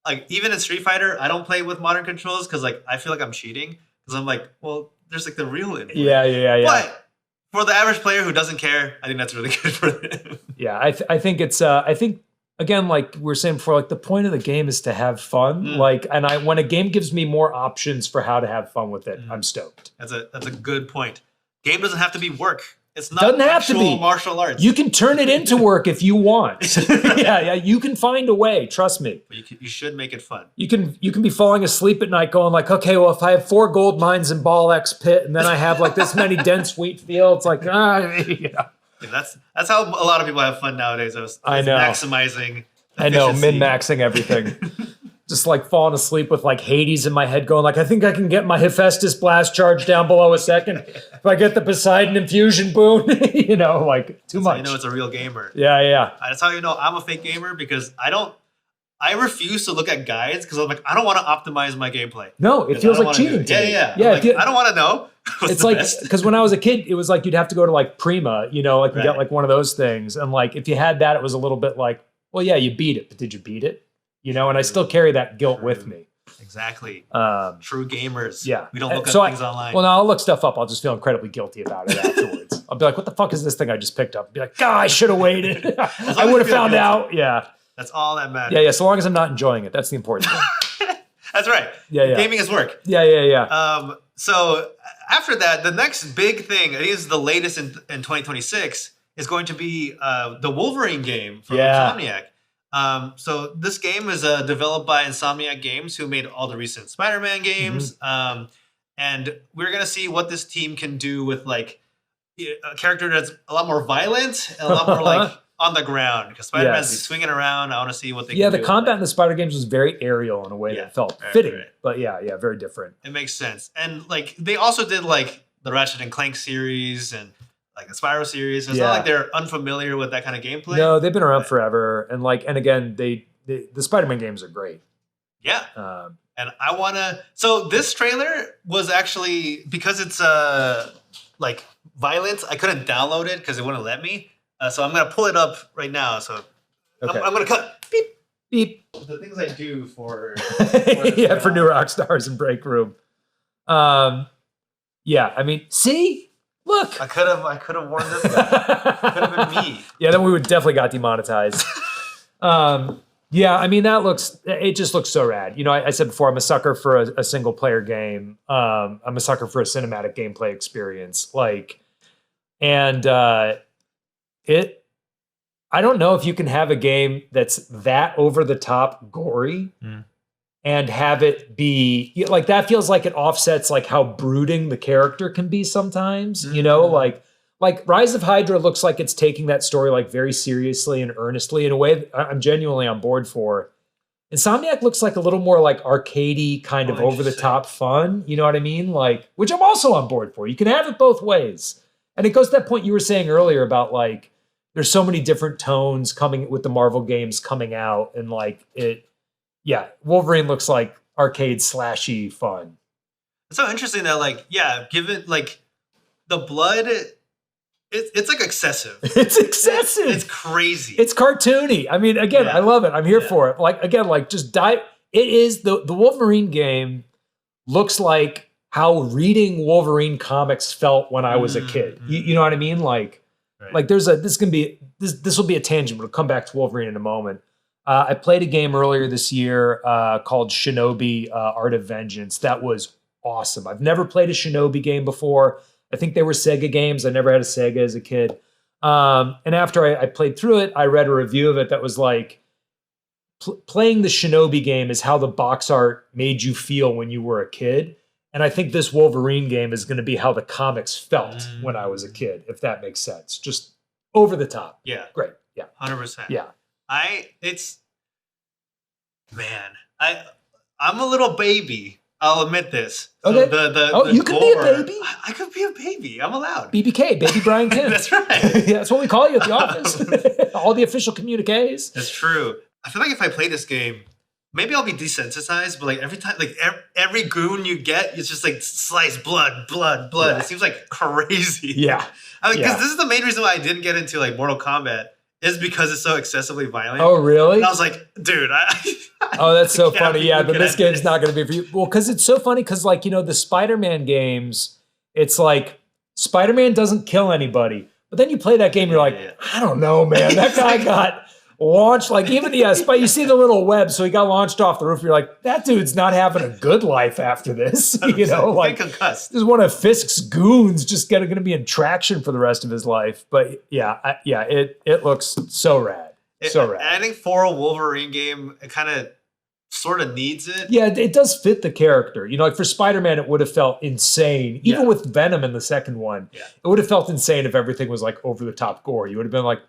like, even in Street Fighter, I don't play with modern controls because, like, I feel like I'm cheating. Because I'm like, well, there's, like, the real input. Yeah. But for the average player who doesn't care, I think that's really good for them. Yeah, I think it's, I think, again, like we were saying before, like the point of the game is to have fun. Like, and when a game gives me more options for how to have fun with it, I'm stoked. That's a good point. Game doesn't have to be work. It's not doesn't have to be martial arts. You can turn it into work if you want. Yeah, you can find a way. Trust me. But you should make it fun. You can be falling asleep at night, going like, okay, well, if I have 4 gold mines in Ball X Pit, and then I have like this many dense wheat fields, like That's how a lot of people have fun nowadays. I know. Maximizing. I know, min-maxing everything. Just like falling asleep with like Hades in my head going like, I think I can get my Hephaestus blast charge down below a second. If I get the Poseidon infusion boon, you know, like too much. You know it's a real gamer. Yeah. That's how you know I'm a fake gamer because I refuse to look at guides because I'm like, I don't want to optimize my gameplay. No, it feels like cheating to me. Yeah. Yeah, like, I don't want to know. Was It's the like, best. because when I was a kid, it was like you'd have to go to like Prima, you know, like you Right. got like one of those things. And like, if you had that, it was a little bit like, well, yeah, you beat it, but did you beat it? You know, and I still carry that guilt with me. Exactly. Um, True gamers. yeah. We don't look So up things online. Well, no, I'll look stuff up. I'll just feel incredibly guilty about it afterwards. I'll be like, what the fuck is this thing I just picked up? I'll be like, God, I should have waited. long I as would you have feel found guilty. out. Yeah. That's all that matters. Yeah. Yeah. So long as I'm not enjoying it. That's the important thing. That's right. Yeah. Yeah. Gaming is work. Yeah. Yeah. Yeah. So after that, the next big thing, I think is the latest in 2026, is going to be the Wolverine game from Yeah. Insomniac. So this game is developed by Insomniac Games, who made all the recent Spider-Man games. And we're gonna see what this team can do with like a character that's a lot more violent and a lot more like on the ground, because Spider-Man's Yes. swinging around. I want to see what they Yeah. can The do. combat in the Spider games was very aerial in a way Yeah, that felt right, fitting. right. But yeah. Yeah. Very different. It makes sense. And like they also did like the Ratchet and Clank series and like the Spyro series. It's Yeah. not like they're unfamiliar with that kind of gameplay. No, they've been around forever. And like, and again, the Spider-Man games are great. Yeah. And I wanna. So this trailer was actually, because it's like violent, I couldn't download it because it wouldn't let me. So I'm gonna pull it up right now. So Okay. I'm gonna cut beep Beep. the things I do for. Yeah, for new Rockstars and Breakroom. Yeah, I mean, see, look. I could have worn this. Could have been me. Yeah, then we would definitely got demonetized. Yeah, I mean, it just looks so rad. You know, I said before, I'm a sucker for a single player game. I'm a sucker for a cinematic gameplay experience. Like, and I don't know if you can have a game that's that over the top gory and have it be like, that feels like it offsets like how brooding the character can be sometimes, you know, like Rise of Hydra looks like it's taking that story like very seriously and earnestly in a way that I'm genuinely on board for. Insomniac looks like a little more like arcadey kind of over the top fun. You know what I mean? Like, which I'm also on board for. You can have it both ways. And it goes to that point you were saying earlier about like, there's so many different tones coming with the Marvel games coming out, and like Wolverine looks like arcade slashy fun. It's so interesting that like, yeah, given like the blood, it's like excessive. It's excessive. It's crazy. It's cartoony. I mean, again, Yeah. I love it. I'm here for it. Like, again, like just dive. It is the Wolverine game looks like how reading Wolverine comics felt when I was a kid. You know what I mean? Like, Right. like this will be a tangent, but we'll come back to Wolverine in a moment. I played a game earlier this year called Shinobi Art of Vengeance. That was awesome. I've never played a Shinobi game before. I think they were Sega games. I never had a Sega as a kid. And after I played through it, I read a review of it that was like, playing the Shinobi game is how the box art made you feel when you were a kid. And I think this Wolverine game is going to be how the comics felt when I was a kid, if that makes sense. Just over the top. Yeah. Great. Yeah. 100%. Yeah. I'm a little baby. I'll admit this. So Okay. the You could be a gore- baby. I could be a baby. I'm allowed. BBK, Baby Brian Kim. That's right. Yeah, that's what we call you at the office. All the official communiques. That's true. I feel like if I play this game, maybe I'll be desensitized, but like every time, like every goon you get, it's just like slice blood. Yeah. It seems like crazy. Yeah. I mean, because Yeah. this is the main reason why I didn't get into like Mortal Kombat, is because it's so excessively violent. Oh, really? And I was like, dude, Oh, that's so can't funny. be Yeah, but looking this at game's this. not going to be for you. Well, because it's so funny because, like, you know, the Spider-Man games, it's like Spider-Man doesn't kill anybody. But then you play that game, you're like, Yeah. I don't know, man. That guy got launched. Like, even, you see the little web, so he got launched off the roof. You're like, that dude's not having a good life after this. You know, like, Get concussed. this is one of Fisk's goons just going to be in traction for the rest of his life. But yeah, it looks so rad. So rad. And I think for a Wolverine game, it kind of sort of needs it. Yeah, it does fit the character. You know, like for Spider-Man, it would have felt insane. Even Yeah. with Venom in the second one, Yeah. it would have felt insane if everything was like over the top gore. You would have been like,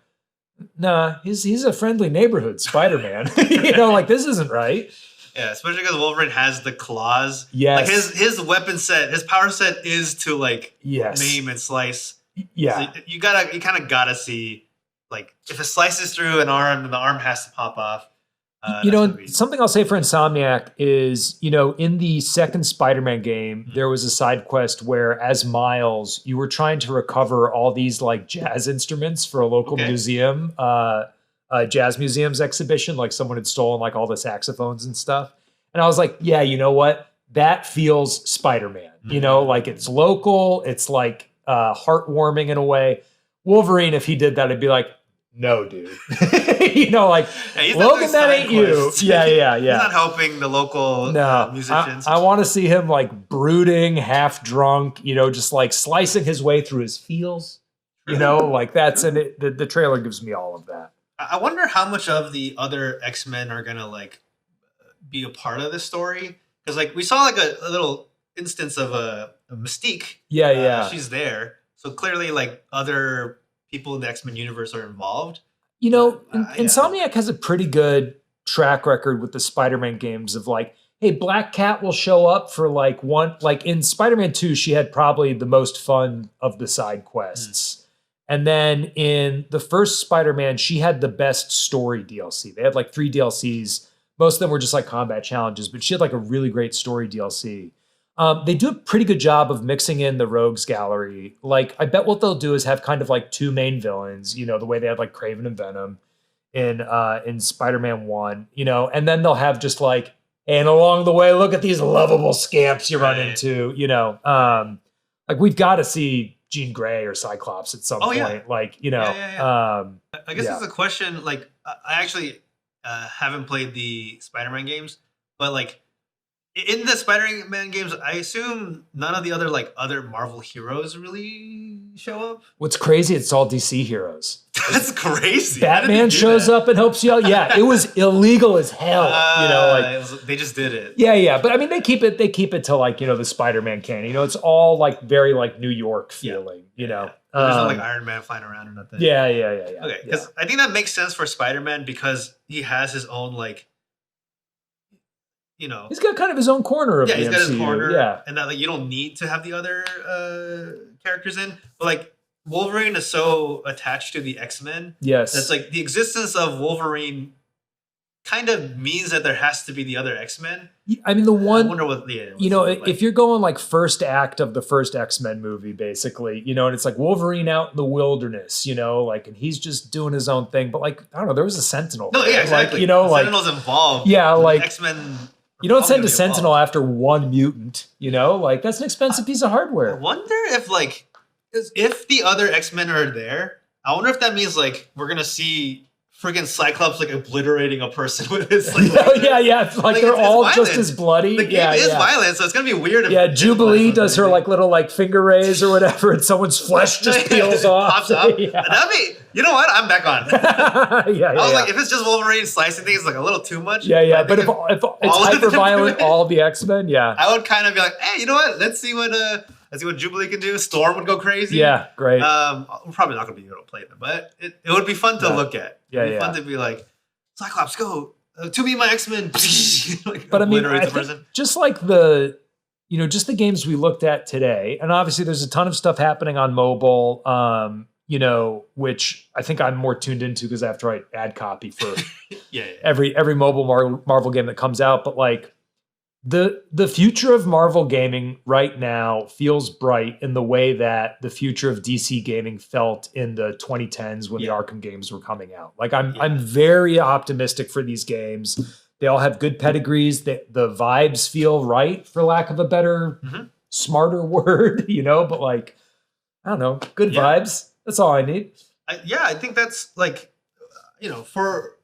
nah, he's a friendly neighborhood Spider-Man. You know, like this isn't right. Yeah, especially because Wolverine has the claws. Yes. Like his weapon set, his power set is to like Yes. maim and slice. Yeah. So you kind of gotta see, like, if it slices through an arm, then the arm has to pop off. You know, That's gonna be- something I'll say for Insomniac is, you know, in the second Spider-Man game, there was a side quest where, as Miles, you were trying to recover all these like jazz instruments for a local museum, jazz museum's exhibition. Like someone had stolen like all the saxophones and stuff. And I was like, yeah, you know what? That feels Spider-Man. You know, like it's local. It's like heartwarming in a way. Wolverine, if he did that, I'd be like, no, dude. You know, like, he's not Logan, doing that side ain't you. quests. Yeah. He's not helping the local musicians. I want to see him like brooding, half drunk, you know, just like slicing his way through his feels. You know, like that's and the trailer gives me all of that. I wonder how much of the other X-Men are gonna like be a part of this story, because like we saw like a little instance of a Mystique. Yeah. She's there, so clearly like other people in the X-Men universe are involved. You know, Yeah. Insomniac has a pretty good track record with the Spider-Man games of like, hey, Black Cat will show up for like one, like in Spider-Man 2, she had probably the most fun of the side quests. And then in the first Spider-Man, she had the best story DLC. They had like 3 DLCs. Most of them were just like combat challenges, but she had like a really great story DLC. They do a pretty good job of mixing in the rogues gallery. Like, I bet what they'll do is have kind of like 2 main villains, you know, the way they had like Kraven and Venom in Spider-Man 1, you know, and then they'll have just like, and along the way, look at these lovable scamps you run into, you know. Like, we've got to see Jean Grey or Cyclops at some point. Yeah. Like, you know. I guess it's a question, like, I actually haven't played the Spider-Man games, but like, in the Spider-Man games, I assume none of the other Marvel heroes really show up. What's crazy, it's all DC heroes. That's crazy. Batman shows up and helps you out. Yeah, it was illegal as hell. You know, like they just did it. Yeah. But I mean, they keep it to like, you know, the Spider-Man canon. You know, it's all like very like New York feeling. You know, There's no like Iron Man flying around or nothing. Yeah. Okay, because I think that makes sense for Spider-Man because he has his own like, you know, he's got kind of his own corner of the he's got his MCU. corner, Yeah, and that like you don't need to have the other characters in, but like Wolverine is so attached to the X-Men. Yes, that's like the existence of Wolverine kind of means that there has to be the other X-Men. I mean, the one, I wonder what the you know, like. if you're going like first act of the first X-Men movie, basically, you know, and it's like Wolverine out in the wilderness, you know, like, and he's just doing his own thing. But like, I don't know, there was a Sentinel. No, yeah, exactly. Like, you know, the like Sentinel's involved. Yeah, like X-Men. You don't send a Sentinel after one mutant, you know? Like, that's an expensive piece of I hardware. wonder if, like, if the other X-Men are there, I wonder if that means, like, we're going to see friggin' Cyclops, like, obliterating a person with his, like... Yeah. Like they're all just as bloody. The game is violent, so it's going to be weird. If Jubilee does her, like, little, like, finger raise or whatever, and someone's flesh just peels off. Pops up. That'd be... You know what? I'm back on. I was like, if it's just Wolverine slicing things, like, a little too much. Yeah. But if it's hyper-violent, all the X-Men, I would kind of be like, hey, you know what? Let's see what Jubilee can do. Storm would go crazy. Yeah, great. We're probably not going to be able to play them, but it would be fun to look at. It'd be fun to be like, Cyclops, go to me, my X-Men. Like, but I mean, I think just like just the games we looked at today, and obviously there's a ton of stuff happening on mobile, you know, which I think I'm more tuned into because I have to write ad copy for every mobile Marvel game that comes out. But like, the future of Marvel gaming right now feels bright in the way that the future of DC gaming felt in the 2010s when the Arkham games were coming out. Like, I'm very optimistic for these games. They all have good pedigrees. The vibes feel right, for lack of a better, smarter word, you know. But like, I don't know, good vibes. That's all I need. I think that's like, you know, for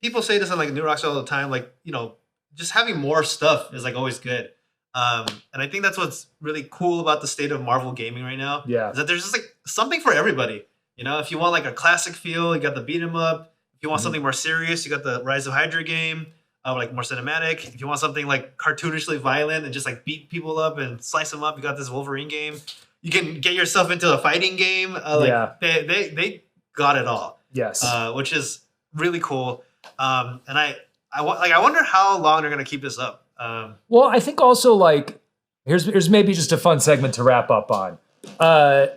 people say this on like New Rockstars all the time, like, you know, just having more stuff is like always good. And I think that's what's really cool about the state of Marvel gaming right now. Yeah. Is that there's just like something for everybody. You know, if you want like a classic feel, you got the beat 'em up. If you want something more serious, you got the Rise of Hydra game, like more cinematic. If you want something like cartoonishly violent and just like beat people up and slice them up, you got this Wolverine game. You can get yourself into a fighting game. They got it all. Yes. Which is really cool. And I wonder how long they're going to keep this up. Well, I think also like here's maybe just a fun segment to wrap up on. I'm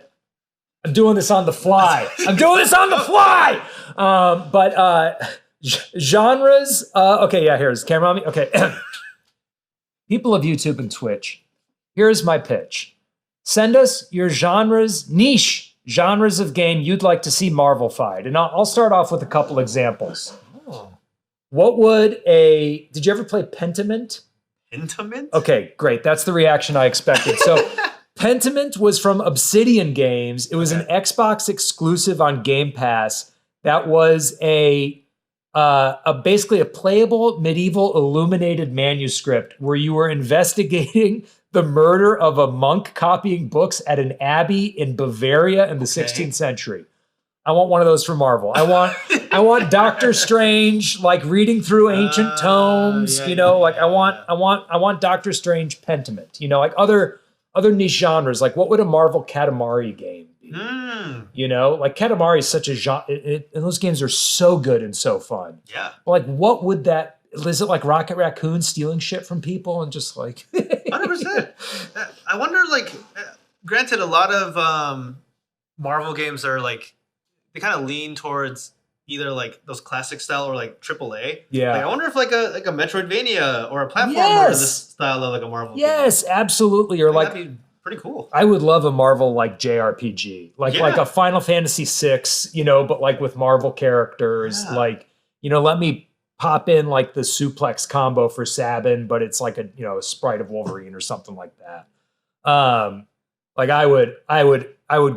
doing this on the fly. But Genres. Okay, yeah, here's camera on me. Okay. People of YouTube and Twitch, here's my pitch. Send us your niche genres of game you'd like to see Marvelfied. And I'll start off with a couple examples. What would did you ever play Pentiment? Pentiment? Okay, great. That's the reaction I expected. So Pentiment was from Obsidian Games. It was an Xbox exclusive on Game Pass that was basically a playable medieval illuminated manuscript where you were investigating the murder of a monk copying books at an abbey in Bavaria in the 16th century. I want one of those for Marvel. I want Doctor Strange like reading through ancient tomes. I want Doctor Strange Pentiment. Like other niche genres. Like what would a Marvel Katamari game be? Like Katamari is such a genre, and those games are so good and so fun. Yeah. But like, what would that? Is it like Rocket Raccoon stealing shit from people and just like 100%? I wonder, like, granted, a lot of Marvel games are like they kind of lean towards either like those classic style or like AAA. Yeah. Like, I wonder if like a Metroidvania or a platformer is this style of like a Marvel game. Yes, absolutely. Or like that'd be pretty cool. I would love a Marvel like JRPG, like a Final Fantasy VI, but like with Marvel characters. Yeah. Like, let me pop in like the suplex combo for Sabin, but it's like a sprite of Wolverine or something like that. Like I would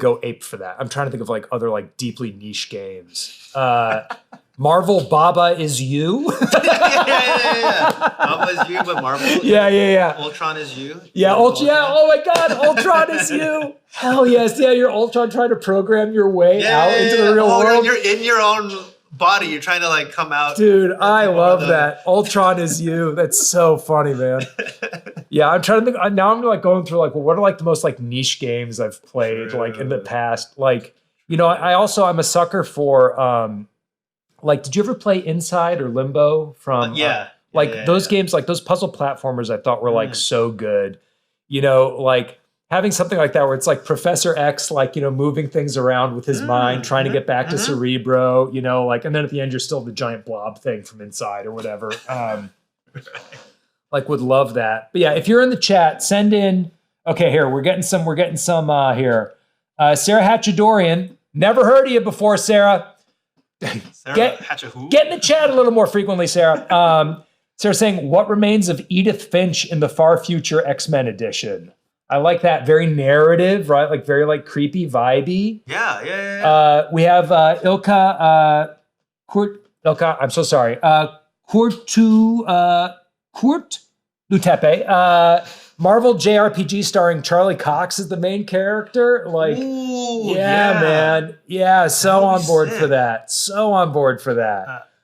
go ape for that. I'm trying to think of like other like deeply niche games. Marvel Baba is You. yeah. Baba is You, but Marvel. Yeah. Ultron is You. Oh my God, Ultron is You. Hell yes. Yeah, you're Ultron trying to program your way out into the real world. You're in your own body. You're trying to like come out. Dude, I love that. Ultron is You. That's so funny, man. Yeah, I'm trying to think. Now I'm like going through like, well, what are like the most like niche games I've played like in the past? Like, I'm a sucker for like, did you ever play Inside or Limbo from those games, like those puzzle platformers I thought were like so good. Like having something like that where it's like Professor X, like, moving things around with his mind, trying to get back to Cerebro, like, and then at the end you're still the giant blob thing from inside or whatever. Like would love that. But yeah, if you're in the chat, send in. Okay, here we're getting some here. Sarah Hatchadorian, never heard of you before, Sarah. Get in the chat a little more frequently, Sarah. Sarah's saying, what remains of Edith Finch in the far future X-Men edition? I like that. Very narrative, right? Like very like creepy, vibey. Yeah. We have Ilka, I'm so sorry. Kurt Lutepe. Marvel JRPG starring Charlie Cox as the main character. Like, man. Yeah, so on board for that.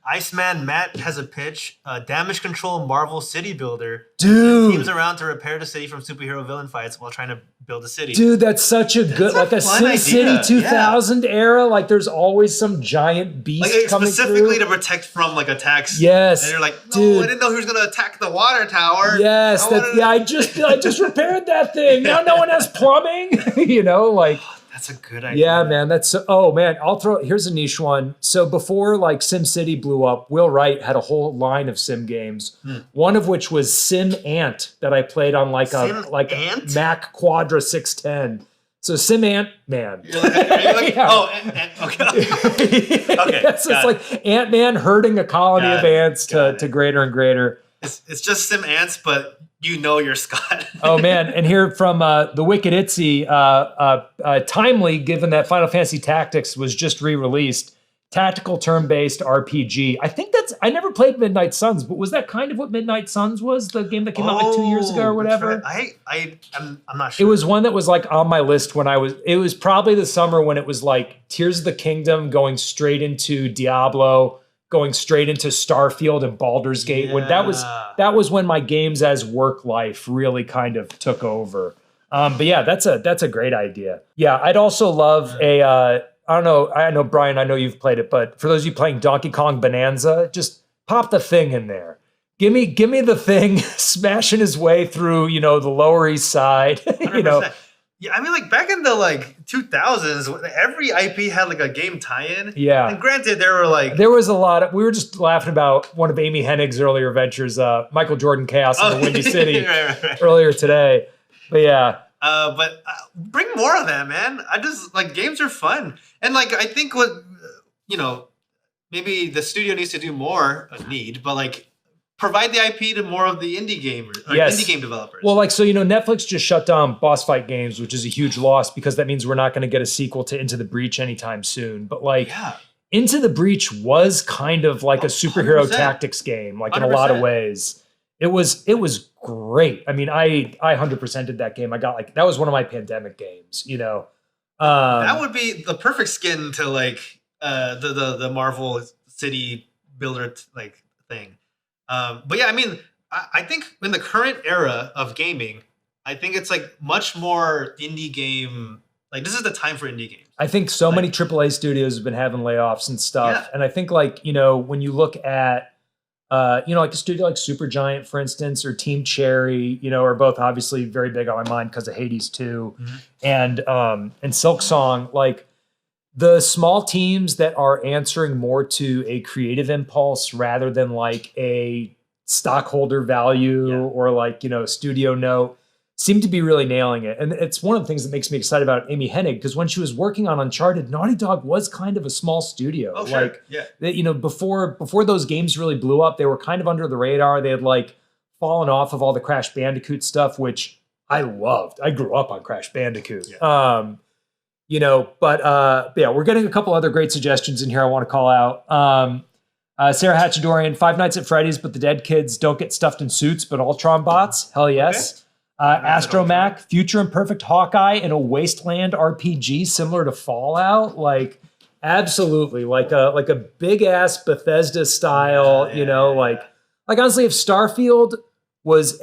Iceman Matt has a pitch. Damage Control Marvel City Builder. Dude. Teams around to repair the city from superhero villain fights while trying to build a city. Dude, that's such a good, like a SimCity 2000 era. Like there's always some giant beast like, coming specifically through. to protect from like attacks. Yes. And you're like, no, dude. I didn't know he was going to attack the water tower. Yes. I just repaired that thing. Now no one has plumbing. Like. That's a good idea. Yeah, man. Here's a niche one. So before like SimCity blew up, Will Wright had a whole line of sim games. One of which was Sim Ant that I played on like a Mac Quadra 610. So Sim Ant Man. You're like, okay. Okay. Yes, it's like Ant-Man herding a colony of ants to greater and greater. It's just Sim Ants, but you're Scott. Oh man, and here from the Wicked Itsy, timely given that Final Fantasy Tactics was just re-released, tactical turn-based RPG. I never played Midnight Suns, but was that kind of what Midnight Suns was? The game that came out like 2 years ago or whatever? Right. I'm not sure. It was one that was like on my list it was probably the summer when it was like Tears of the Kingdom going straight into Diablo, going straight into Starfield and Baldur's Gate. When that was when my games as work life really kind of took over. But yeah, that's a great idea. Yeah, I'd also love I know Brian, I know you've played it, but for those of you playing Donkey Kong Bonanza, just pop the Thing in there. Give me the Thing smashing his way through, the Lower East Side, Yeah, I mean, like back in the 2000s, every IP had like a game tie-in. Yeah. And granted, there were like There was a lot of, we were just laughing about one of Amy Hennig's earlier ventures, Michael Jordan Chaos in the Windy City right. earlier today. But yeah. But bring more of that, man. I just like games are fun, and like I think what maybe the studio needs to do more. But like provide the IP to more of the indie gamers, or Yes. indie game developers. Well, like, so, Netflix just shut down Boss Fight Games, which is a huge loss because that means we're not going to get a sequel to Into the Breach anytime soon. But like, yeah. Into the Breach was kind of like a superhero 100%. tactics game, like in a lot of 100%. ways. It was great. I mean, I 100% did that game. I got that was one of my pandemic games, That would be the perfect skin to like the Marvel City builder thing. But yeah, I mean, I think in the current era of gaming, I think it's like much more indie game. Like this is the time for indie games. I think so many AAA studios have been having layoffs and stuff. Yeah. And I think when you look at, like a studio like Supergiant, for instance, or Team Cherry, are both obviously very big on my mind because of Hades 2 and Silksong, like the small teams that are answering more to a creative impulse rather than like a stockholder value or like, studio note seem to be really nailing it. And it's one of the things that makes me excited about Amy Hennig, because when she was working on Uncharted, Naughty Dog was kind of a small studio. Oh, sure. Like, yeah. before those games really blew up, they were kind of under the radar. They had like fallen off of all the Crash Bandicoot stuff, which I loved. I grew up on Crash Bandicoot. Yeah. But yeah, we're getting a couple other great suggestions in here I want to call out. Sarah Hatchadorian, Five Nights at Freddy's, but the dead kids don't get stuffed in suits, but Ultron bots. Hell yes. Astromech, Future Imperfect Hawkeye in a Wasteland RPG similar to Fallout. Like, absolutely. Like a big ass Bethesda style, like honestly, if Starfield was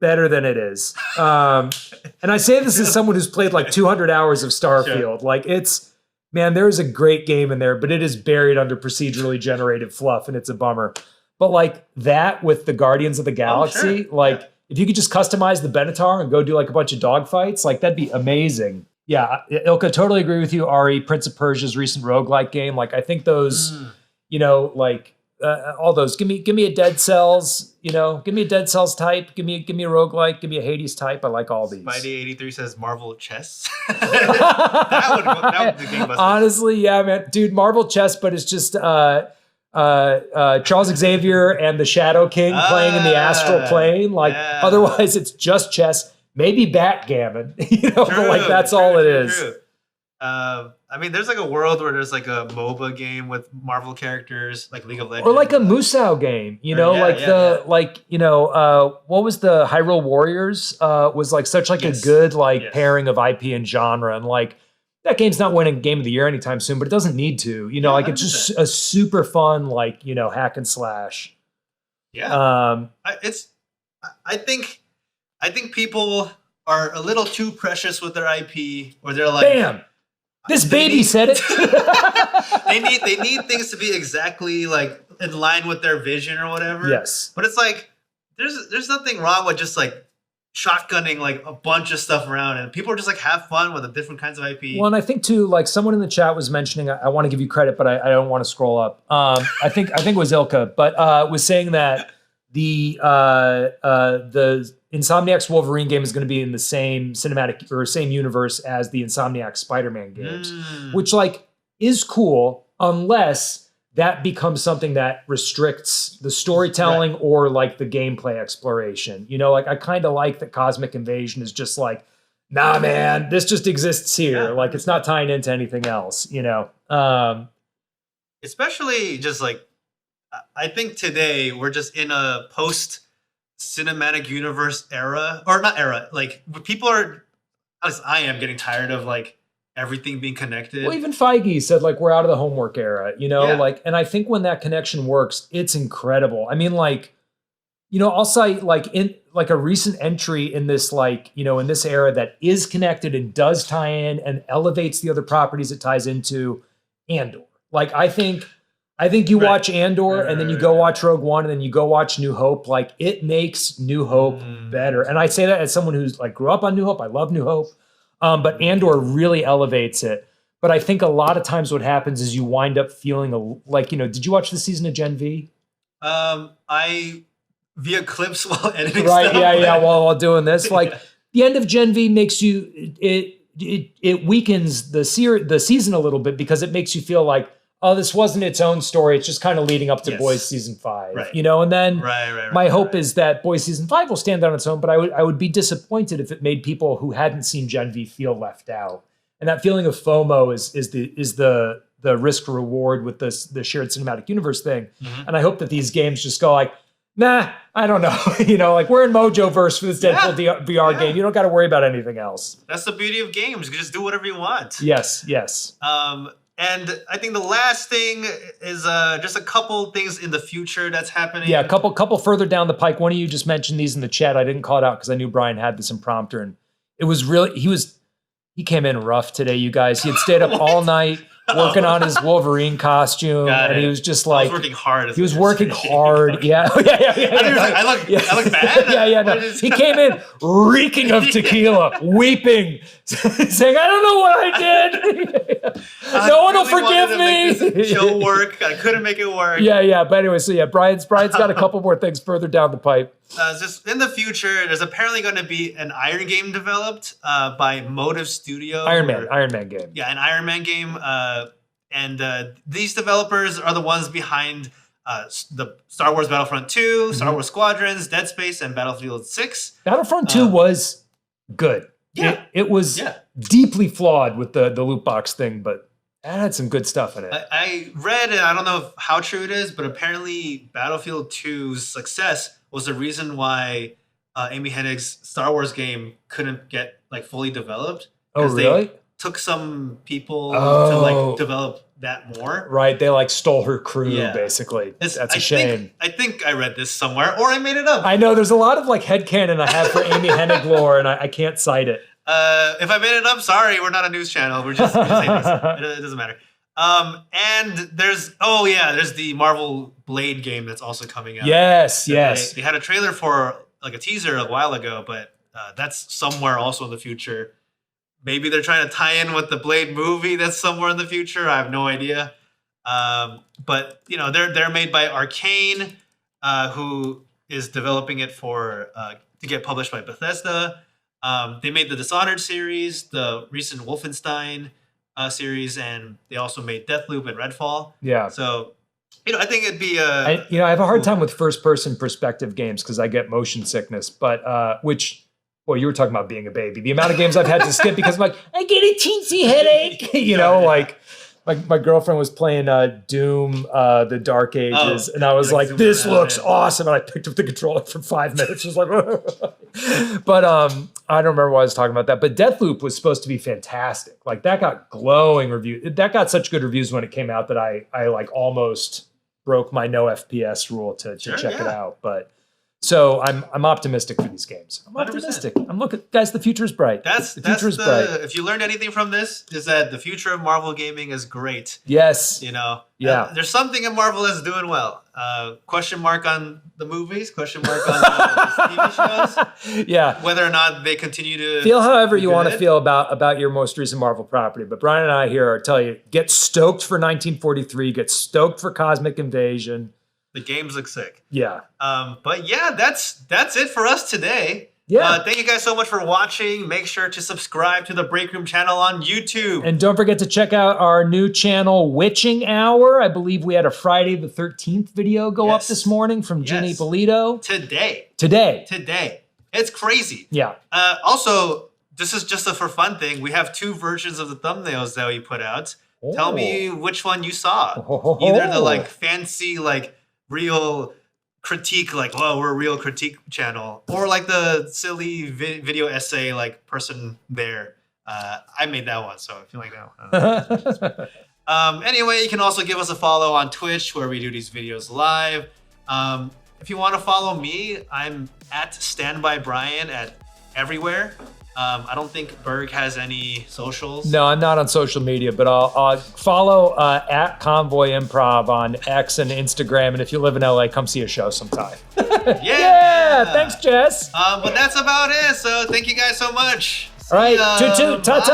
better than it is. And I say this as someone who's played like 200 hours of Starfield. Sure. Like there's a great game in there, but it is buried under procedurally generated fluff, and it's a bummer. But like that with the Guardians of the Galaxy, if you could just customize the Benatar and go do like a bunch of dogfights, like that'd be amazing. Yeah, Ilka, totally agree with you, Ari. Prince of Persia's recent roguelike game, like I think those, all those. Give me a Dead Cells, give me a Dead Cells type. Give me a roguelike. Give me a Hades type. I like all these. Spidey83 says Marvel Chess. that would be gangbusters. Honestly, yeah, man, dude, Marvel Chess, but it's just Charles Xavier and the Shadow King playing in the astral plane. Like otherwise, it's just chess. Maybe backgammon. But like that's all it is. True. I mean, there's like a world where there's like a MOBA game with Marvel characters, like League of Legends, or like a Musou game. What was the Hyrule Warriors? Was like such like a good pairing of IP and genre, and like that game's not winning Game of the Year anytime soon, but it doesn't need to. Like it's just a super fun hack and slash. Yeah. I think people are a little too precious with their IP, or they're like, bam. This baby said it. they need things to be exactly like in line with their vision or whatever. Yes. But it's like there's nothing wrong with just like shotgunning like a bunch of stuff around, and people are just like have fun with the different kinds of IP. Well, and I think too, like someone in the chat was mentioning, I want to give you credit, but I don't want to scroll up. I think it was Ilka, but was saying that the Insomniac's Wolverine game is going to be in the same cinematic or same universe as the Insomniac Spider-Man games, which like is cool unless that becomes something that restricts the storytelling or like the gameplay exploration. Like I kind of like that Cosmic Invasion is just like, nah, man, this just exists here. Yeah. Like it's not tying into anything else, Especially just like, I think today we're just in a post cinematic universe era, or not era, like people are, at least I am getting tired of like everything being connected. Well, even Feige said like we're out of the homework era, like, and I think when that connection works, it's incredible. I mean, like, I'll cite like in like a recent entry in this, like, in this era that is connected and does tie in and elevates the other properties it ties into, Andor. Like, I think I think you Right. watch Andor and then you go watch Rogue One and then you go watch New Hope. Like it makes New Hope better. And I say that as someone who's like grew up on New Hope. I love New Hope. But Andor really elevates it. But I think a lot of times what happens is you wind up feeling like, did you watch the season of Gen V? I via clips while editing Right, stuff. yeah, while doing this. Like the end of Gen V makes you it weakens the season a little bit because it makes you feel like, oh, this wasn't its own story. It's just kind of leading up to Yes. Boys season 5, Right. And then Right, my hope is that Boys season 5 will stand on its own. But I would be disappointed if it made people who hadn't seen Gen V feel left out. And that feeling of FOMO is the risk reward with the shared cinematic universe thing. Mhm. And I hope that these games just go like, nah, I don't know. Like we're in Mojoverse for this Deadpool VR game. You don't got to worry about anything else. That's the beauty of games. You can just do whatever you want. Yes. And I think the last thing is just a couple things in the future that's happening. Yeah, a couple further down the pike. One of you just mentioned these in the chat. I didn't call it out because I knew Brian had this impromptu, and it was really he came in rough today, you guys. He had stayed up all night working on his Wolverine costume, Got and it. he was just I like was working hard. he was working hard. Yeah. I look bad. Yeah. No. He came in reeking of tequila, weeping, saying, "I don't know what I did. No one will forgive me." This show work. I couldn't make it work. Yeah. But anyway, so yeah, Brian's got a couple more things further down the pipe. Just in the future, there's apparently going to be an Iron game developed by Motive Studio. Iron Man game. Yeah, an Iron Man game. And these developers are the ones behind the Star Wars Battlefront 2, Star Wars Squadrons, Dead Space, and Battlefield 6. Battlefront 2 was good. Yeah. It was deeply flawed with the loot box thing, but it had some good stuff in it. I read, and I don't know how true it is, but apparently Battlefield 2's success was the reason why Amy Hennig's Star Wars game couldn't get like fully developed. Oh, really? They took some people to like develop that more. Right, they like stole her crew, Yeah. basically. That's a I shame. I think I read this somewhere, or I made it up. I know there's a lot of like headcanon I have for Amy Hennig lore, and I can't cite it. If I made it up, sorry, we're not a news channel. We're just saying this. It doesn't matter. And there's the Marvel Blade game that's also coming out. Yes. They had a trailer for like a teaser a while ago, but that's somewhere also in the future. Maybe they're trying to tie in with the Blade movie that's somewhere in the future. I have no idea. But they're made by Arcane, who is developing it to get published by Bethesda. They made the Dishonored series, the recent Wolfenstein series, and they also made Deathloop and Redfall. Yeah. So, I think it'd be I have a hard time with first-person perspective games because I get motion sickness, but well, you were talking about being a baby. The amount of games I've had to skip because I'm like, I get a teensy headache. Like my girlfriend was playing Doom, The Dark Ages, and I was like, this looks awesome. And I picked up the controller for 5 minutes. Just like, but I don't remember why I was talking about that. But Deathloop was supposed to be fantastic. Like that got glowing reviews. That got such good reviews when it came out that I like almost broke my no FPS rule to check it out. But so I'm optimistic for these games. I'm optimistic. 100%. I'm looking, guys. The future is bright. the future is bright. If you learned anything from this, is that the future of Marvel gaming is great. Yes. Yeah. There's something in Marvel that's doing well. Question mark on the movies. Question mark on the TV shows. Yeah. Whether or not they continue to feel however you good. want to feel about your most recent Marvel property. But Brian and I here are telling you, get stoked for 1943. Get stoked for Cosmic Invasion. The games look sick. Yeah. But yeah, that's it for us today. Yeah. Thank you guys so much for watching. Make sure to subscribe to the Breakroom channel on YouTube. And don't forget to check out our new channel, Witching Hour. I believe we had a Friday the 13th video go up this morning from Ginny Polito. Today. It's crazy. Yeah. Also, this is just a for fun thing. We have 2 versions of the thumbnails that we put out. Oh. Tell me which one you saw. Either the like fancy, like real critique, like, well, we're a real critique channel, or like the silly video essay, like person there. I made that one, so if you like that one. Anyway, you can also give us a follow on Twitch where we do these videos live. If you want to follow me, I'm at Standby Brian at everywhere. I don't think Berg has any socials. No, I'm not on social media, but I'll follow at Convoy Improv on X and Instagram. And if you live in LA, come see a show sometime. Yeah, thanks, Jess. But that's about it. So thank you guys so much. All right, See ya. toot toot, ta-ta.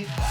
Bye.